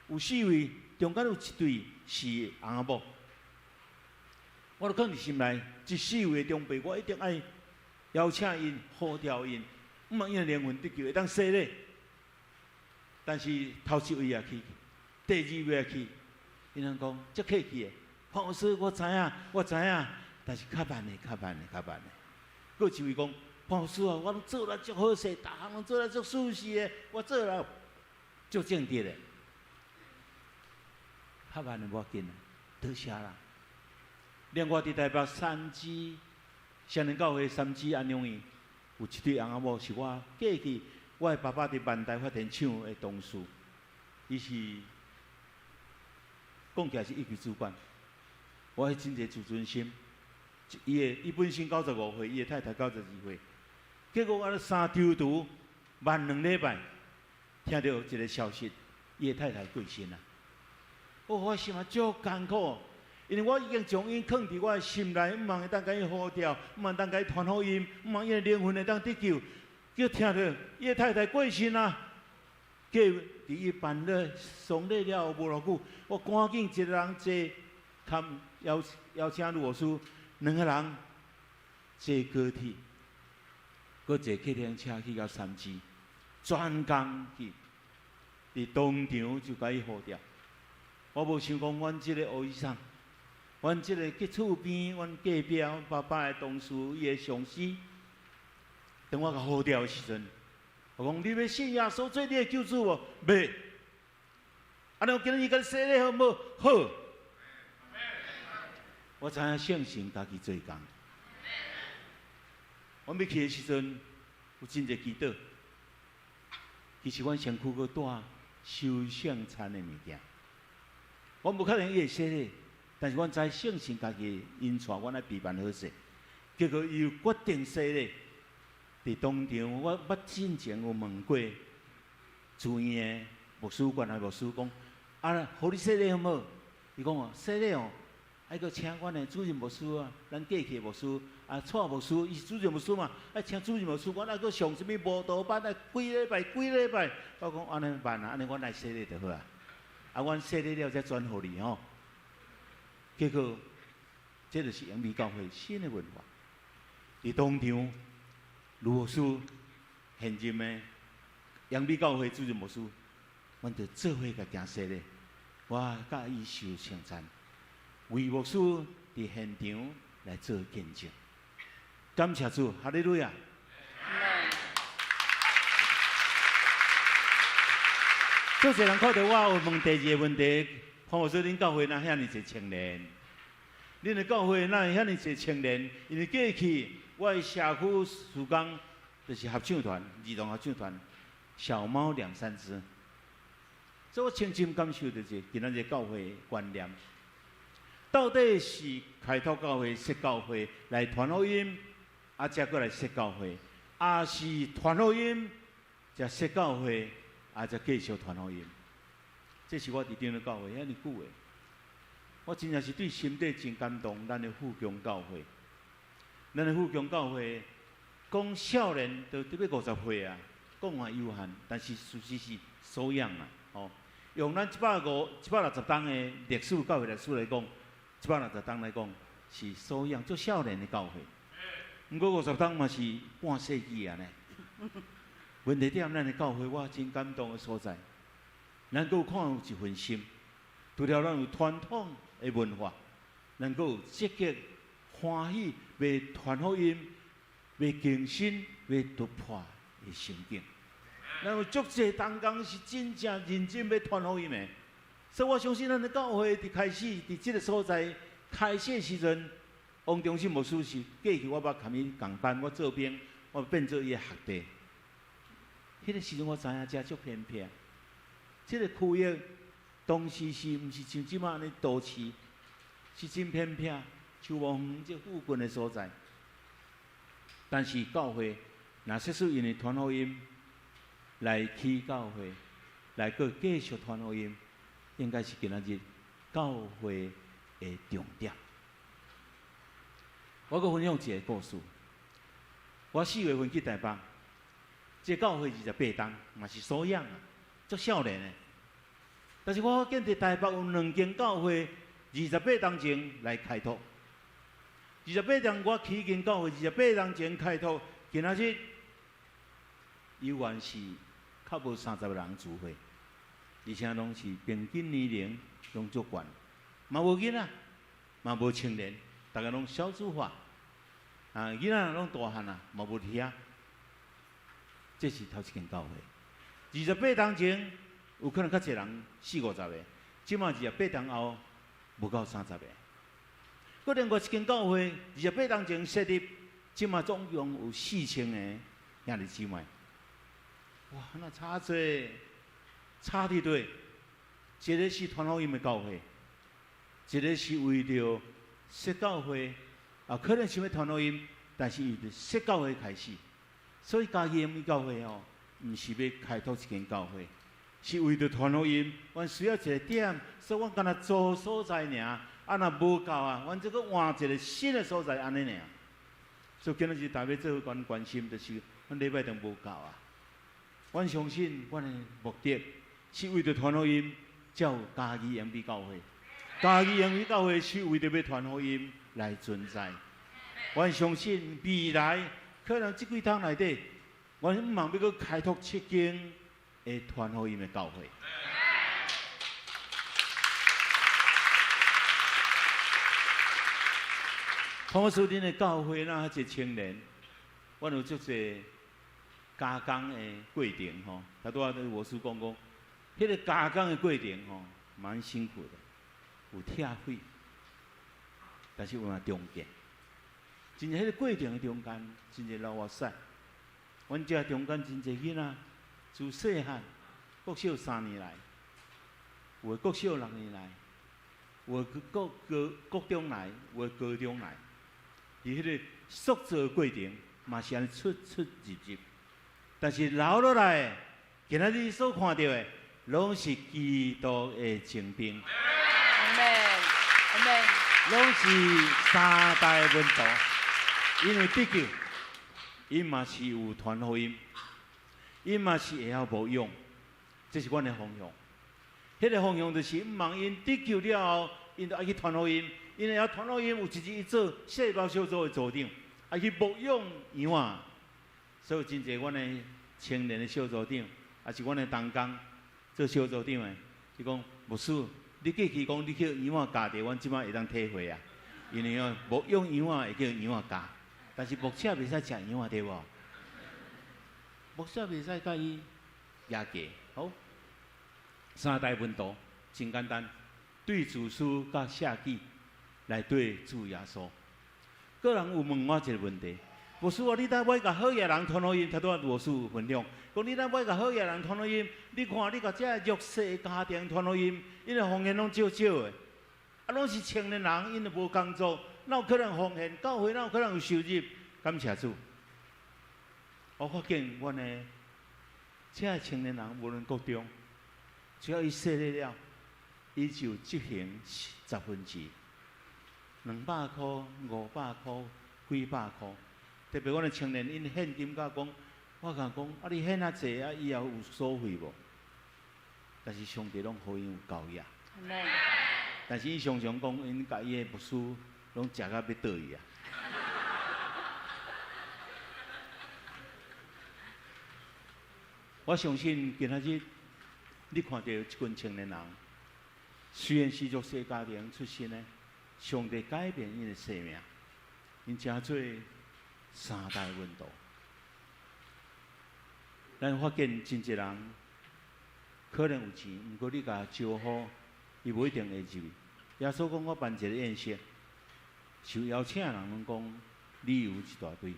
有4位，中间有1对是翁某。我就放伫心内，这4位长辈，我一定爱邀请因、呼召因，毋望因的灵魂得救，会当洗礼。但是头1位也去，第2位也去，因人讲足客气的，潘老师我知影，但是较慢的。佫有1位讲。潘老师啊，我做了足好势，逐项拢做了足舒适的，我做了足正直的。较慢的无要紧，多谢啦。另外伫台北三芝双年教会三芝安养院，有1对翁某是我过去我的爸爸伫万代发电厂的同事，伊是讲起来是一级主管，我迄真侪自尊心。伊本身95岁，伊的太太92岁。结果我3周途慢2礼拜，听到一个消息，伊的太太过身啦。我心啊足艰苦，因为我已经将因放伫我的心内，毋望当甲伊呼调，毋望当甲伊传福音，毋望伊的灵魂会当得救。叫听到伊的太太过身啊，叫伫伊办了丧礼了后无偌久，我赶紧一个人坐，他邀请罗叔两个人坐高铁，搁坐客厅车去到三芝，专工去，伫当场就甲伊呼调。我无想讲，阮即个乌医生，阮即个去厝边，阮隔壁，阮爸爸的同事，伊的上司，等我甲呼调的时阵，我讲你要信耶稣做你的救主无？袂。安尼我今日甲你洗礼好无？好。我知影圣神家己做工。我要去的时阵，有真侪祈祷。其实阮身躯搁带收圣餐的物件。我无可能伊会洗礼，但是阮知圣神家己因带阮来备办好势，结果伊又决定洗礼。伫当场，我真前有问过主院的牧师官还牧师讲，啊，互你洗礼好无？伊讲哦，洗礼哦，还阁请阮的主任牧师啊，咱过去的牧师啊，蔡牧师，伊是主任牧师嘛，爱请主任牧师，阮还阁上什么慕道班啊，几礼拜，我讲安尼办啊，安尼阮来洗礼就好啊。啊，阮洗礼了再转互你吼。结果，这就是阳明教会新的文化。伫当场，卢牧师现任的阳明教会主任牧师，阮就做伙甲行洗礼。我甲伊受圣餐，为牧师伫现场来做见证。感谢主，哈利路亚。做侪人看到我有问第二个问题，潘牧师，恁教会哪遐尼侪青年？恁的教会哪会遐尼侪青年？因为过去我的社区事工就是合唱团，儿童合唱团，小猫2、3只。所以我深深感受就是今仔日教会的观念，到底是开拓教会、设教会来传福音，啊，再过来设教会，啊是传福音，再设教会。啊，再继续传福音，这是我伫顶咧教会遐尼久诶。我真正是对心底真感动。咱的富强教会，咱的富强教会，讲少年都得要50岁啊，讲话有限，但是事实是素养啊。哦，用咱160档的历史教会历史来讲，160档来讲是素养做少年的教会。毋过50档嘛是半世纪啊呢。问题点，咱的教会我真感动的所在，咱阁有看有一份心，除了咱有传统的文化，咱阁有积极欢喜为传福音、为更新、为突破的心境。咱有足侪同工是真正认真要传福音的，所以我相信咱的教会伫开始伫这个所在开始的时阵，王中信牧师是过去我捌含伊共班，我做兵，我变做伊的学弟。迄个时阵，我知影遮足偏僻，即个区域当时是毋是像即马安尼都市，是真偏僻，像无远即附近的所在。但是教会若说是因为传福音来起教会，来个继续传福音，应该是今仔日教会的重点。我阁分享一个故事，我4月份去台北。这教会28档，嘛是素养啊，足少年的。但是我见伫台北有2间教会，28档前来开拓。28档我起间教会28档前开拓，今仔日犹原是较无30个人聚会，而且拢是平均年龄拢足悬，嘛无囡仔，嘛无青年，大家拢少数化，啊囡仔拢大汉啊，嘛无听。这是头一间教会，28档前有可能较侪人40-50个，即马28档后无到30个。搁另外一间教会，28档前设立，即马总共有4000个兄弟姊妹。哇，那差侪，差伫对。一个是传福音的教会，一个是为着设教会，啊，可能想要传福音，但是由设教会开始。所以嘉义阳明教会吼，毋是要开拓一间教会，是为着传福音。阮需要一个点，所以阮干那做所在尔，啊，若无够啊，阮这个换一个新的所在安尼尔。所以今仔日大家做关心，就是阮礼拜堂无够啊。阮相信，阮的目的是为着传福音，才有嘉义延毕教会。嘉义延毕教会是为着要传福音来存在。阮相信未来可能这几趟内底，阮毋茫要搁开拓7间的传福音的教会。同时，恁的教会呐，一青年，阮有足侪加工的过程吼。他拄仔我师讲，迄个加工的过程吼，蛮辛苦的，有铁血，但是有嘛中间。真正迄个过程的中间，真侪老哇塞。阮遮中间真侪囡仔，自细汉国小3年来，有的国小6年来，有的国中来，有的高中来。伫迄个塑造的过程，嘛是安尼出入，但是留落来，今仔日所看到的，拢是基督的精兵，拢是3代门徒，因为得救，因嘛是有传福音，因嘛是会晓无用，这是阮的方向。迄个方向就是毋茫因得救了后，因就爱去传福音。因为要传福音，有一日去做细胞小组的组长，啊去牧养羊仔，所以真侪阮的青年的小组长，也是阮的同工做小组长的，伊讲牧师，你过去讲你叫羊仔教的，阮即摆会当体会啊。因为哦，牧养羊仔会叫羊仔教，但是牧者袂使食羊仔对无？牧者袂使甲伊压价，好，3代门徒真简单，对主师甲下记。来对主耶稣，个人有问我一个问题：牧师啊，你当要甲好野人传福音，他拄仔牧师分享，讲你当要甲好野人传福音，你看你甲这弱势家庭传福音，因为奉献拢少少的，啊，拢是青年人，因为无工作，哪有可能奉献？教会哪有可能有收入？感谢主，我发现阮的这青年人无论国中，只要伊设立了，伊就执行1/10。200块、500块、几百块，特别阮的青年，因现金甲讲，我甲讲，啊你献啊济啊，以后有收费无？但是上帝拢互因有交易。但是伊常常讲，因甲伊的牧师拢食甲要倒去啊。我相信今仔日你看到一群青年人，虽然是弱势家庭出身的。上帝改变因的生命，因真做3代门徒。咱发现真侪人可能有钱，毋过你甲招呼，伊无一定会入。耶稣讲我办一个宴席，受邀请的人拢讲理由一大堆，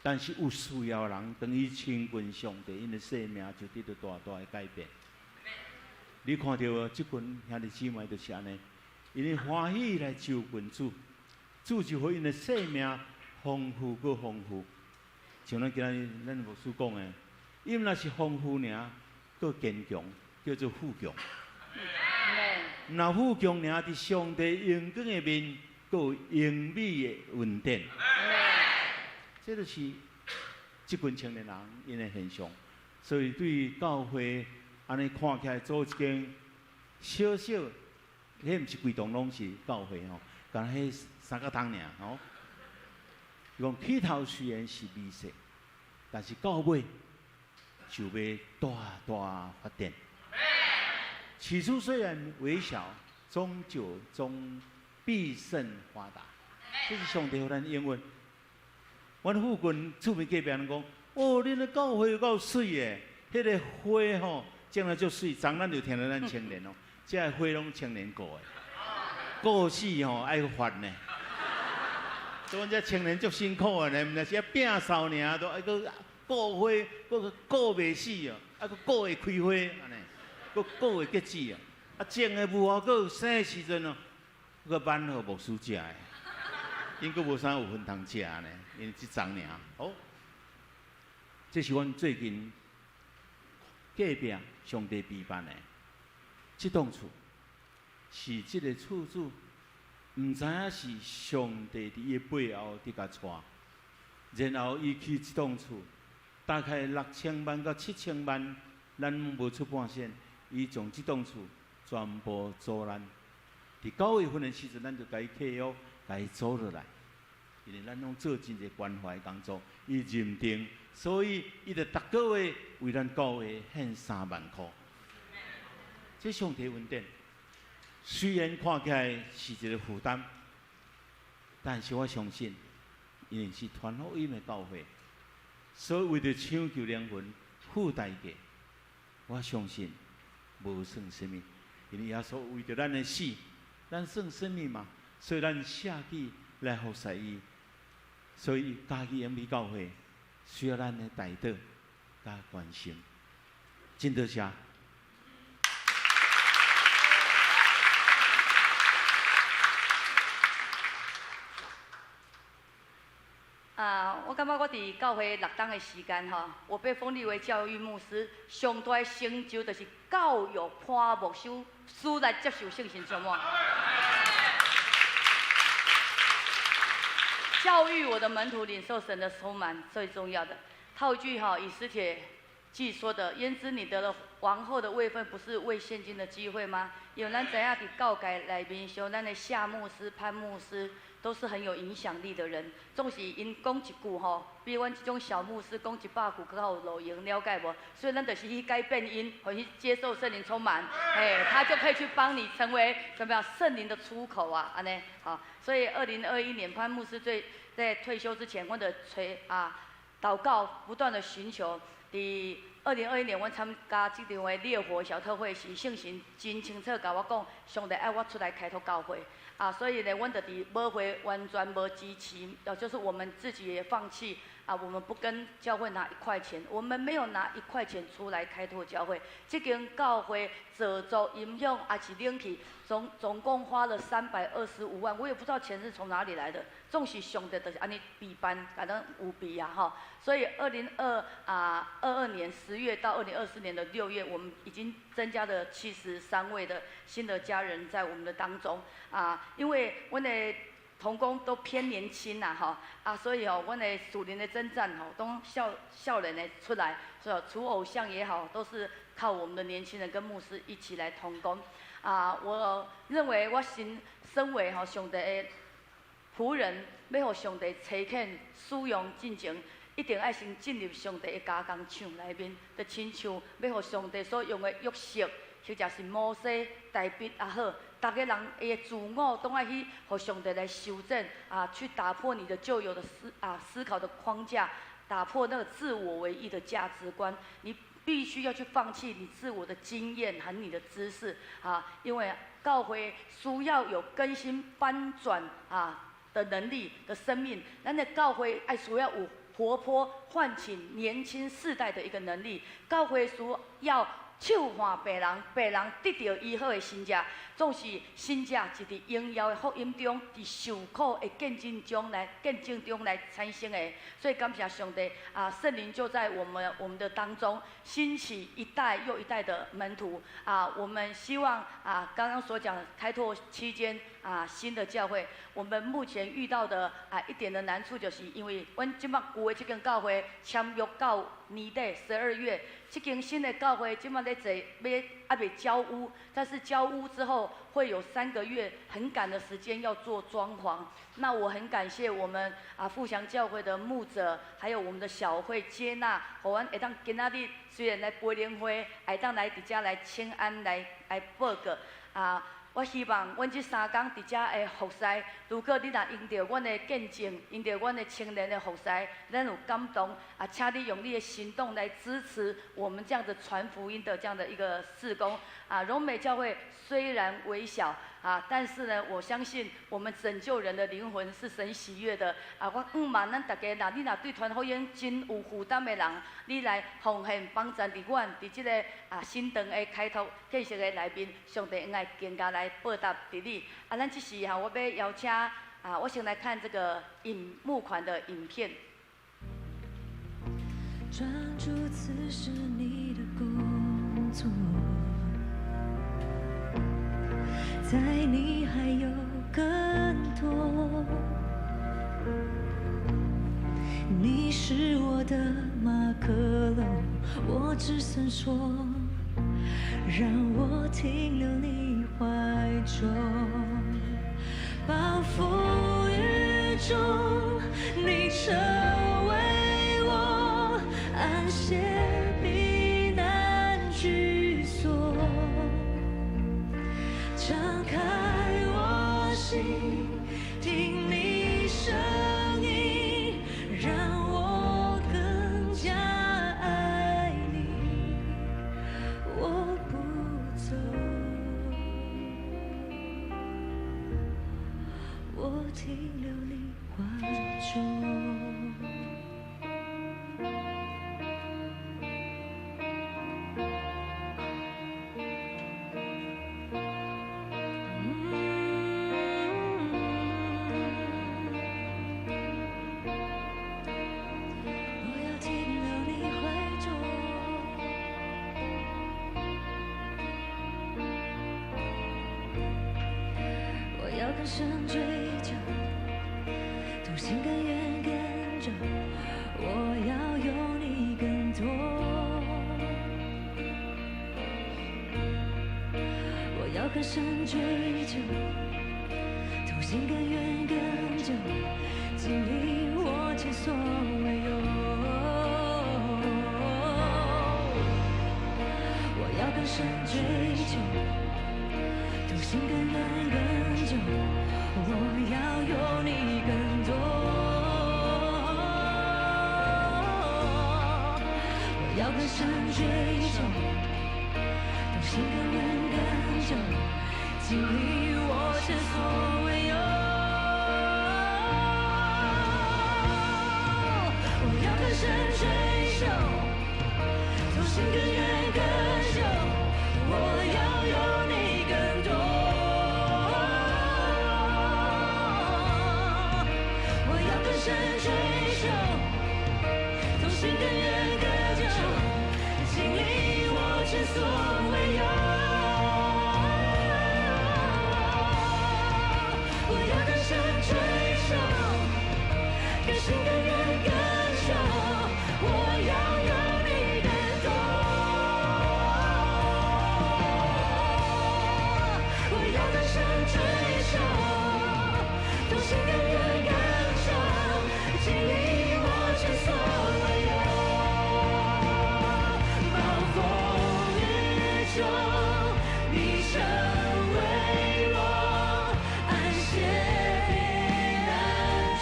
但是有需要的人，等于亲近上帝，因的生命就得到大大的改变。你看到即群兄弟姊妹就是安尼。因为欢喜来求群主，主就互因的生命丰富搁丰富。像咱今日咱牧师讲的，因若是丰富尔，搁坚强，叫做富强。若富强尔，伫上帝荣光的面，搁有荣美的稳定。这就是即群青年人因的现象。所以对教会安尼看起来做一间小小。迄毋是规栋拢是教会吼，干迄3个堂尔吼。伊讲起头虽然是微细，但是到尾就要大大发展。起初虽然微小，终究必胜发达。这是上帝互咱应允。阮附近厝边隔壁人讲，哦，恁的教会有够水的，迄个花吼，将来足水，昨咱就听到咱青年哦。这个花拢青年顾的，顾死吼爱发呢。所以阮这青年足辛苦的呢，毋是啊摒扫尔，都爱个顾花，顾袂死哦，啊个顾会开花安尼，顾会结籽哦。啊种的无啊，个生的时阵哦，个挽互牧师食的，因个无啥有份通食呢，因为即昨尔。好，这是阮最近隔壁上帝备办的。这栋厝是这个厝主唔知影是上帝伫伊背后伫甲带，然后伊去一栋厝，大概6000万到7000万，咱无出半仙，伊将这栋厝全部租咱。伫9月份的时阵，咱就甲伊契约，甲伊租落来。因为咱拢做真侪关怀工作，伊认定，所以伊就逐个月为咱教会献3万块。这上帝恩典，虽然看起来是一个负担，但是我相信，因为是传福音的教会，所以为着抢救灵魂付代价，我相信无算什么。因为耶稣为着咱的死，咱算什么嘛？所以咱下地来服侍伊。所以嘉义延美教会需要咱的代祷加关心，真多谢。我感觉我伫教会6档的时间吼，我被封立为教育牧师，上大的成就就是教育判牧师来接受圣神充满。教育我的门徒领受神的充满，最重要的。套一句以斯帖记说的：“焉知你得了王后的位分，不是为现今的机会吗？”有咱怎样的教改内面，像咱的夏牧师、潘牧师，都是很有影响力的人。总是因讲一句比阮这种小牧师讲100句更有路用，了解无？所以咱就是去改变因，回去接受圣灵充满，他就可以去帮你成为怎么样圣灵的出口啊，安尼好。所以2021年潘牧师在退休之前，我的祷告，不断的寻求。2021年，我参加这场的烈火小特会时，圣神真清楚甲我讲，上帝爱我出来开拓教会。所以呢，阮就伫无会完全无支持，就是我们自己也放弃我们不跟教会拿1块钱，我们没有拿1块钱出来开拓教会。这间教会制作音响也是领去，总共花了325万，我也不知道钱是从哪里来的。总是上帝就是安尼备办，甲咱有备所以2022年10月到2024年的6月，我们已经增加了73位的新的家人在我们的当中因为阮的同工都偏年轻所以阮的属灵的征战都少年的出来，所以除偶像也好，都是靠我们的年轻人跟牧师一起来同工我认为我身为上帝的仆人，要互上帝差遣使用进前，一定爱先进入上帝的家工厂内面，就亲像要互上帝所用的约瑟，或者是摩西、大卫也好，大家人的自我都爱去互上帝来修正去打破你的旧有的思考的框架，打破那个自我为义的价值观。你必须要去放弃你自我的经验和你的知识因为教会需要有更新翻转的能力的生命，咱的教会爱需要有活泼唤起年轻世代的一个能力，教会需要手唤病人，病人得到医好的新者，总是新者是伫荣耀的福音中，伫受苦的见证中来产生的。所以感谢上帝圣灵就在我们的当中兴起一代又一代的门徒我们希望刚刚所讲的开拓期间新的教会，我们目前遇到的一点的难处，就是因为阮即摆旧的这间教会签约到年底12月，这间新的教会即摆在坐还没交屋，但是交屋之后会有3个月很赶的时间要做装潢。那我很感谢我们富祥教会的牧者，还有我们的小会接纳，互阮会当今仔日虽然来培灵会，会当来伫遮来请安来报告我希望阮这3天伫遮的服侍，如果你若因着阮的见证，因着阮的青年的服侍，咱有感动请你用你的行动来支持我们这样的传福音的这样的一个事工荣美教会虽然微小但是呢，我相信我们拯救人的灵魂是神喜悦的我望咱大家你若对传福音真有负担的人，你来奉献帮助伫阮伫这个新堂的开拓建设的内面，上帝应该更加来报答伫你咱这时我要邀请我先来看这个募款的影片。专注此时你的工作，在你还有更朵。你是我的马克龙，我只想说，让我停留你怀中。暴风雨中，你成为我安歇避难居所。敞开我心，听你声音，让我更加爱你。我不走，我停留你怀中。更深追求，同心更远更久，我要有你更多。我要更深追求，同心更远更久，经历我前所未有。我要更深追求，同心更远更久，我要有你更多。我要更深追求，同心更远更久，经历我前所未有。我要更深追求，同心更远更久，我要有你更多。深追求，同心更远更久，经历我前所未有。我要更深追求，更深更远更久，我要有你更多。我要更深追求，同心更远更久，经历我前所未有。暴风雨中，你成为我安歇避难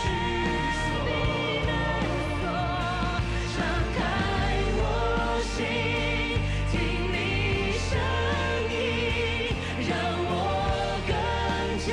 居所。敞开我心，听你声音，让我更加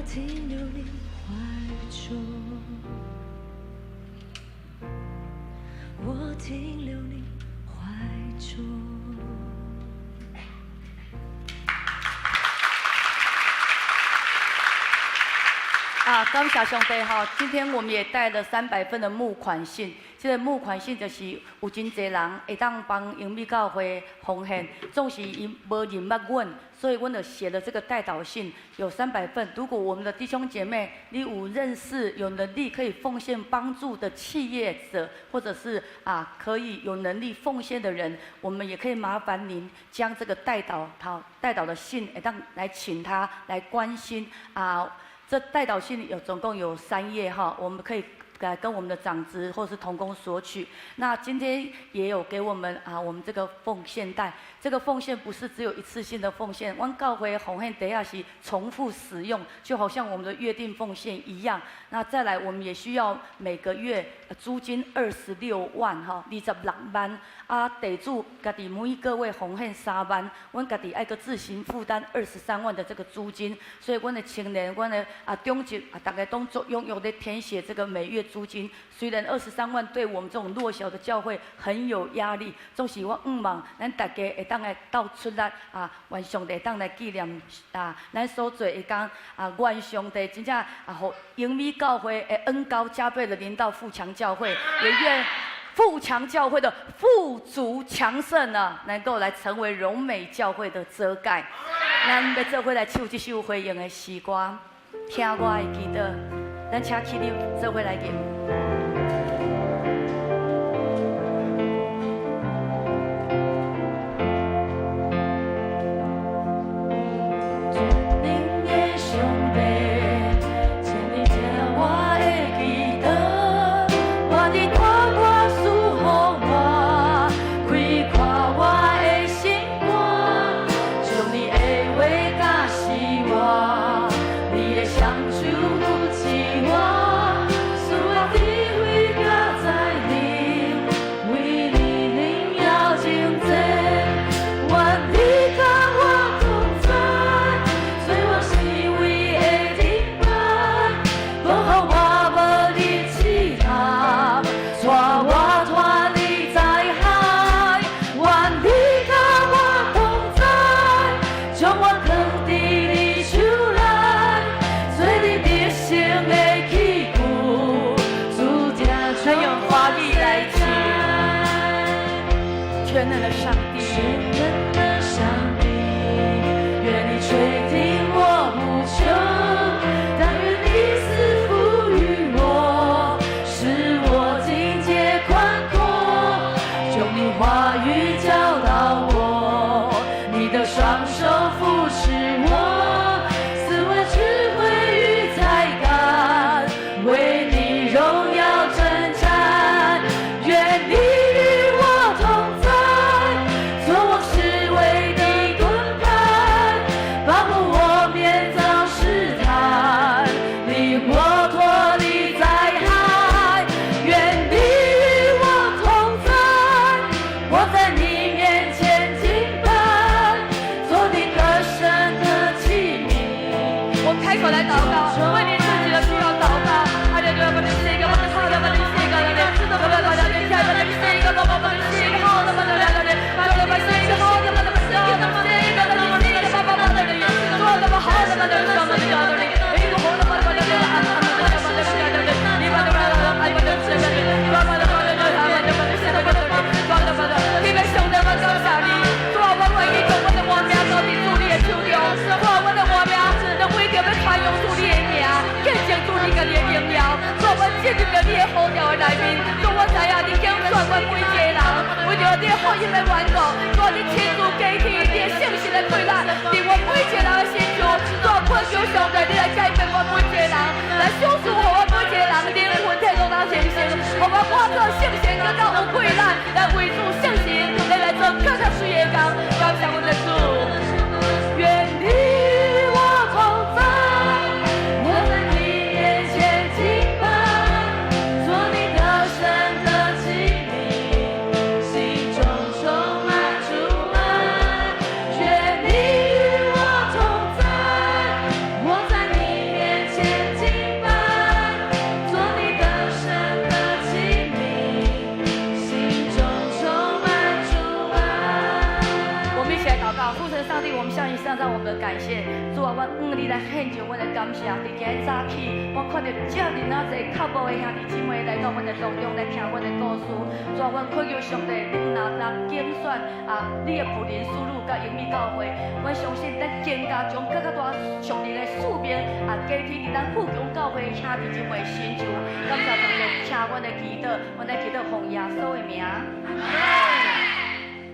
停留你怀中，我停留你怀中。感谢上帝哈！今天我们也带了300份的募款信，这个募款信就是有真侪人会当帮英美教会奉献，总是因无认捌阮，所以阮就写了这个代祷信，有300份。如果我们的弟兄姐妹你有认识有能力可以奉献帮助的企业者，或者是可以有能力奉献的人，我们也可以麻烦您将这个代祷的信，来请他来关心这代祷信总共有3页哈，我们可以跟我们的长子或是同工索取。那今天也有给我们我们这个奉献袋，这个奉献不是只有一次性的奉献，阮教会奉献袋是重复使用，就好像我们的约定奉献一样。那再来，我们也需要每个月资金26万吼，26万。啊，地主家己每个月奉献3万，阮家己爱个自行负担23万的这个租金，所以阮的青年，阮的中级大家都拥有的填写这个每月租金。虽然23万对我们这种弱小的教会很有压力，总是我望咱大家会当来斗出力愿上帝当来纪念咱所做会讲愿上帝真正互英美教会的恩高加倍的临到富强教会，也愿。富强教会的富足强盛能够来成为荣美教会的遮盖。咱要做伙来唱这首回应的诗歌，听我的祈祷，咱请起立做伙来念。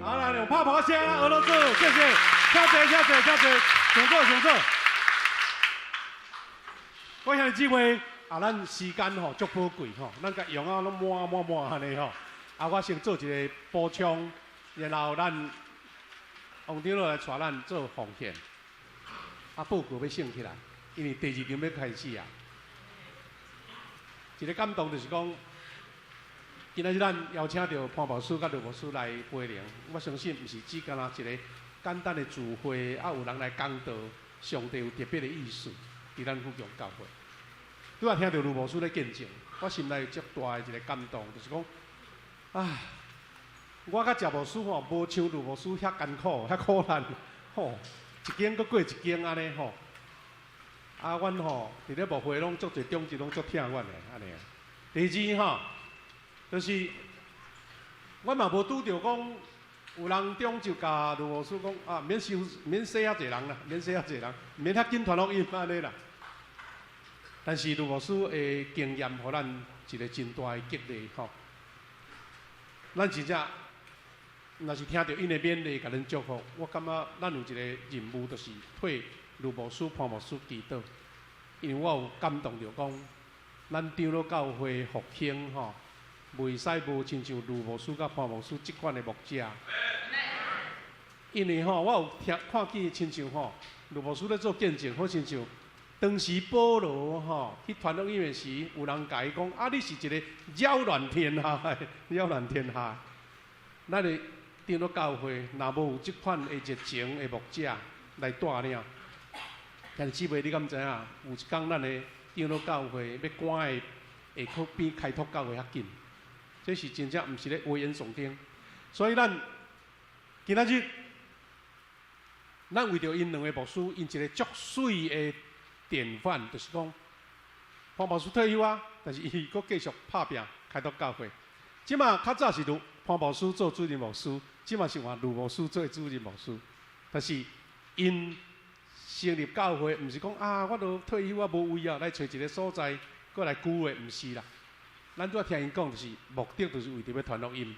好啦，有拍拍声，俄罗斯，谢谢，请坐。我向你姊妹，咱时间足宝贵咱甲用拢满安尼我先做一个补充，然后咱王长老来带咱做奉献。报告要升起来，因为第2场要开始啊。一个感动就是讲，今仔日咱邀请到潘牧师甲刘牧师来陪灵，我相信毋是只干那一个简单的聚会，有人来讲道，上帝有特别的意思，伫咱福强教会。拄仔听到刘牧师咧见证，我心内有足大的一个感动，就是讲，我甲谢牧师吼，无像刘牧师遐艰苦、遐苦难，吼，一间搁过一间安尼吼。阮吼伫咧牧会拢足侪中职拢足听阮的安尼。第二吼。就是我嘛无拄着讲，有人中就甲卢牧师讲免洗遐侪人啦，免洗遐侪人，免遐紧传福音安尼啦。但是卢牧师的经验，互咱一个真大的激励吼。咱真正若是听到因的勉励，甲恁祝福，我感觉咱有一个任务，就是替卢牧师、潘牧师祈祷，因为我有感动着讲，咱长老教会复兴吼。袂使无亲像卢牧师甲潘牧师即款的牧者，因为我有看见亲像卢牧师咧做见证，好亲像当时保罗去传福音的时，有人甲伊讲你是一个扰乱天下的，扰乱天下。咱的长老教会若无有即款的热情的牧者来带领，但姊妹你敢知影？有一天咱的长老教会要关的，会可比开拓教会较紧。这是真正毋是咧危言耸听，所以咱今仔日，咱为着因两个牧师，因一个足水的典范，就是讲，潘牧师退休但是伊阁继续拍拼开拓教会。即马较早是潘牧师做主任牧师，即马是换卢牧师做主任牧师。但是因成立教会，毋是讲我都退休无位来找一个所在，阁来聚的，毋是啦。咱拄仔听因讲，就是目的，就是为着要传福音。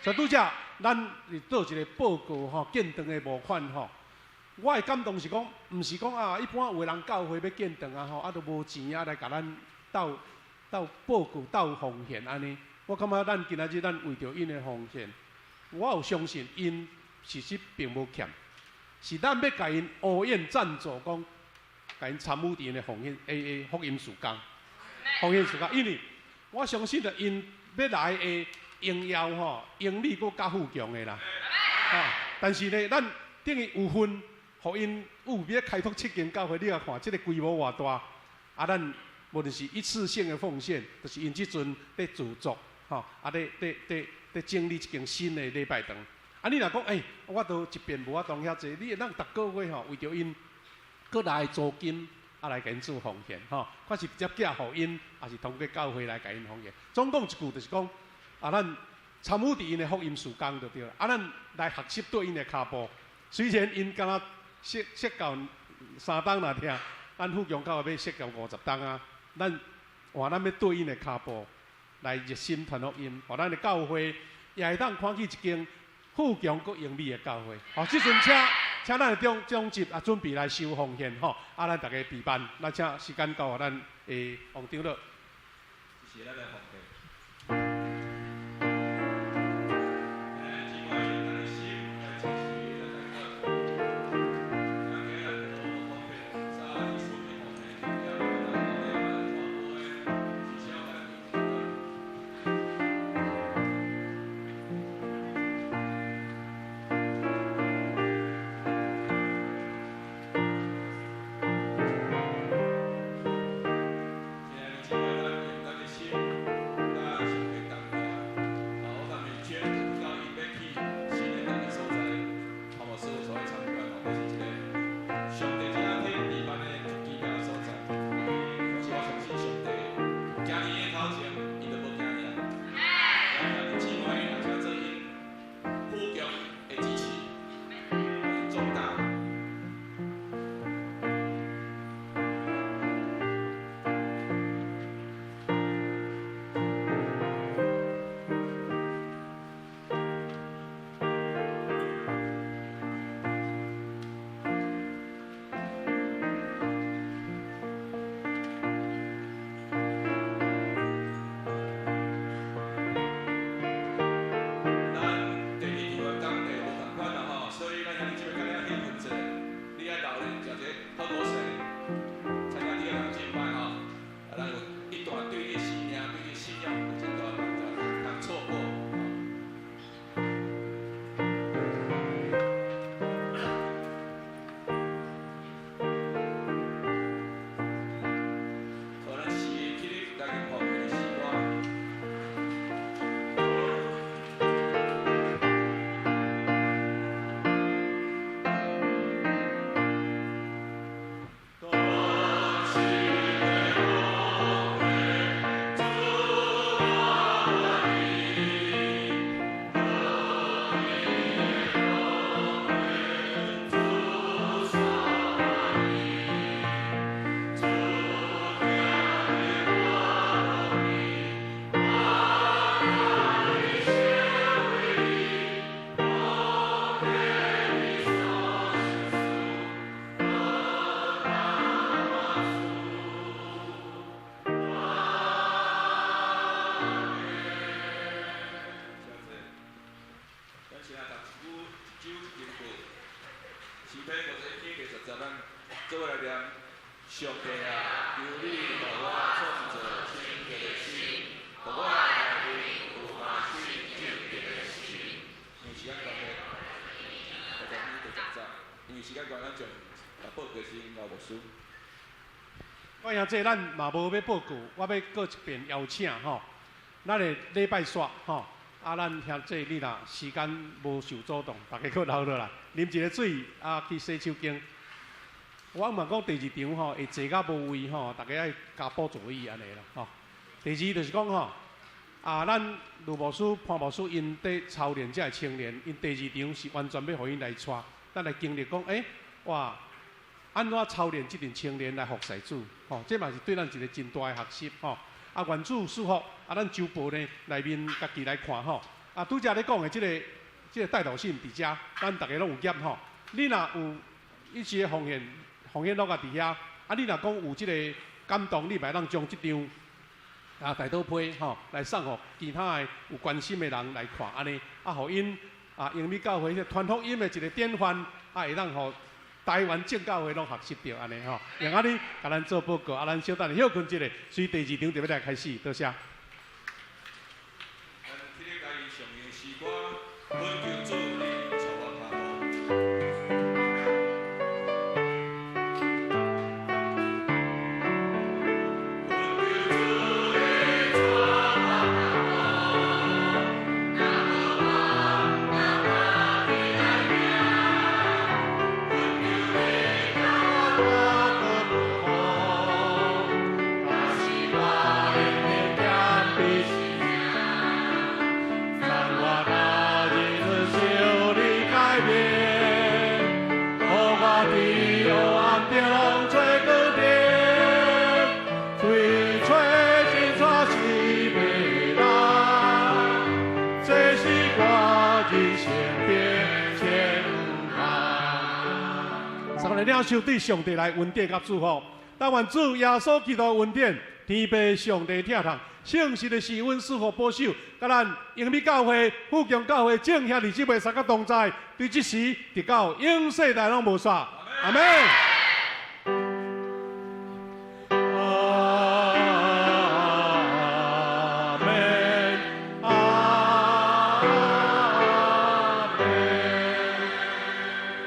所以拄则，咱做一个报告建堂的募款我的感动是讲，毋是讲一般有的人教会要建堂都无钱来甲咱斗报告、斗奉献安尼。我感觉咱今仔日咱为着因的奉献，我有相信因其实并无欠，是咱要甲因乌燕赞助，讲甲因参与伫因的奉献福音事工，福音事工，因为。我相信着因要来的荣耀盈利阁较富强的啦。但是呢，咱等于有份，互因有要开拓7间教会，你也看这个规模偌大。咱无论是一次性的奉献，就是因即阵在自作，在整理一间新的礼拜堂。你若讲我都一遍无法当遐济，你会当逐个月为着因阁来租金。来甲因做奉献，看是直接寄互因，还是通过教会来甲因奉献。总讲一句就是讲，咱参与伫因的福音事工就对了。咱来学习对因的脚步。虽然因敢若说教3档来听，咱福强教会要说教50档咱换咱要对因的脚步来热心传福音，互咱的教会也会当看起一间富强阁盈利的教会。即阵请咱的中级准备来收奉献咱大家备办，咱请时间到咱王长老。谢谢咱的奉献。诗篇51篇第10节，咱做伙来念。上帝啊，求你互我创造清洁的心，互我内面有满心正直的心。因为时间关系，第10节，因为时间关系，咱将报告先交牧师。我兄这咱嘛无要报告，我要过一遍邀请吼，咱的礼拜煞吼，啊，咱兄这你若时间无受阻动，大家搁留落来，啉一个水，啊去洗手间。我嘛讲第2场吼，会坐甲无位吼，大家爱加补助伊安尼啦吼。第2就是讲吼，啊，咱卢牧师、潘牧师因伫操练这青年，因第2场是完全要互因来带，咱来经历讲，哇，安怎操练这阵青年来服侍主，吼，这嘛是对咱一个真大的学习吼。啊，愿主祝福，啊，咱周报呢内面家己来看吼。啊，拄则咧讲的这个带导性伫遮，咱大家拢有验吼。你若有一些奉献落啊伫遐，啊，你若讲有即个感动，你咪当将即张大刀批吼来送互其他的有关心的人来看，安尼啊，互因啊英美教会传福音的一个典范，啊，会当互台湾正教会拢学习到安尼吼。用安尼甲咱做报告，啊，咱小等休困一下，随第2场就要来开始，多谢。领受对上帝来恩典甲祝福，但愿主耶稣基督恩典、天父上帝疼痛、圣实的赐阮赐福保守，甲咱英美教会、富强教会正兄弟姊妹三个同在，对即时直到永世代拢无煞。阿门。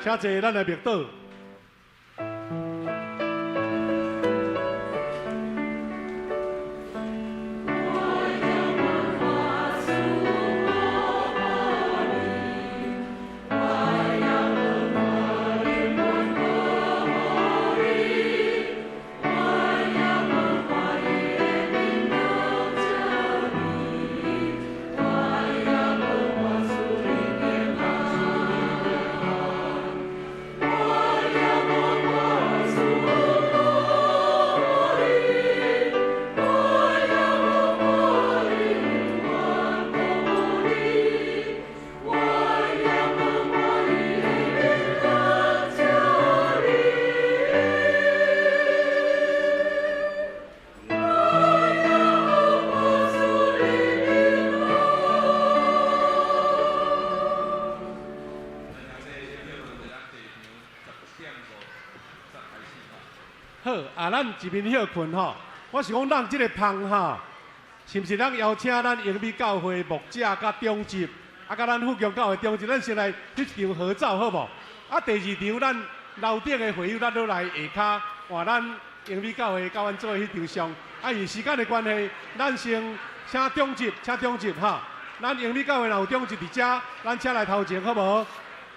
请坐咱的密道。好，啊，咱一面休困吼，我是讲咱即个棚哈，是毋是咱邀请咱英美教会牧者甲中级，啊，甲咱富强教会中级，咱先来翕一张合照好无？啊，第2场咱楼顶的会友，咱都来下骹换咱英美教会甲阮做迄张相。啊，因时间的关系，咱先请中级哈。咱英美教会若有中级伫遮，咱请来头前好无？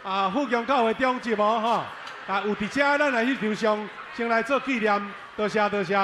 啊，富强教会中级无吼？啊，有伫遮，咱来翕张相。先来做纪念，多谢多谢。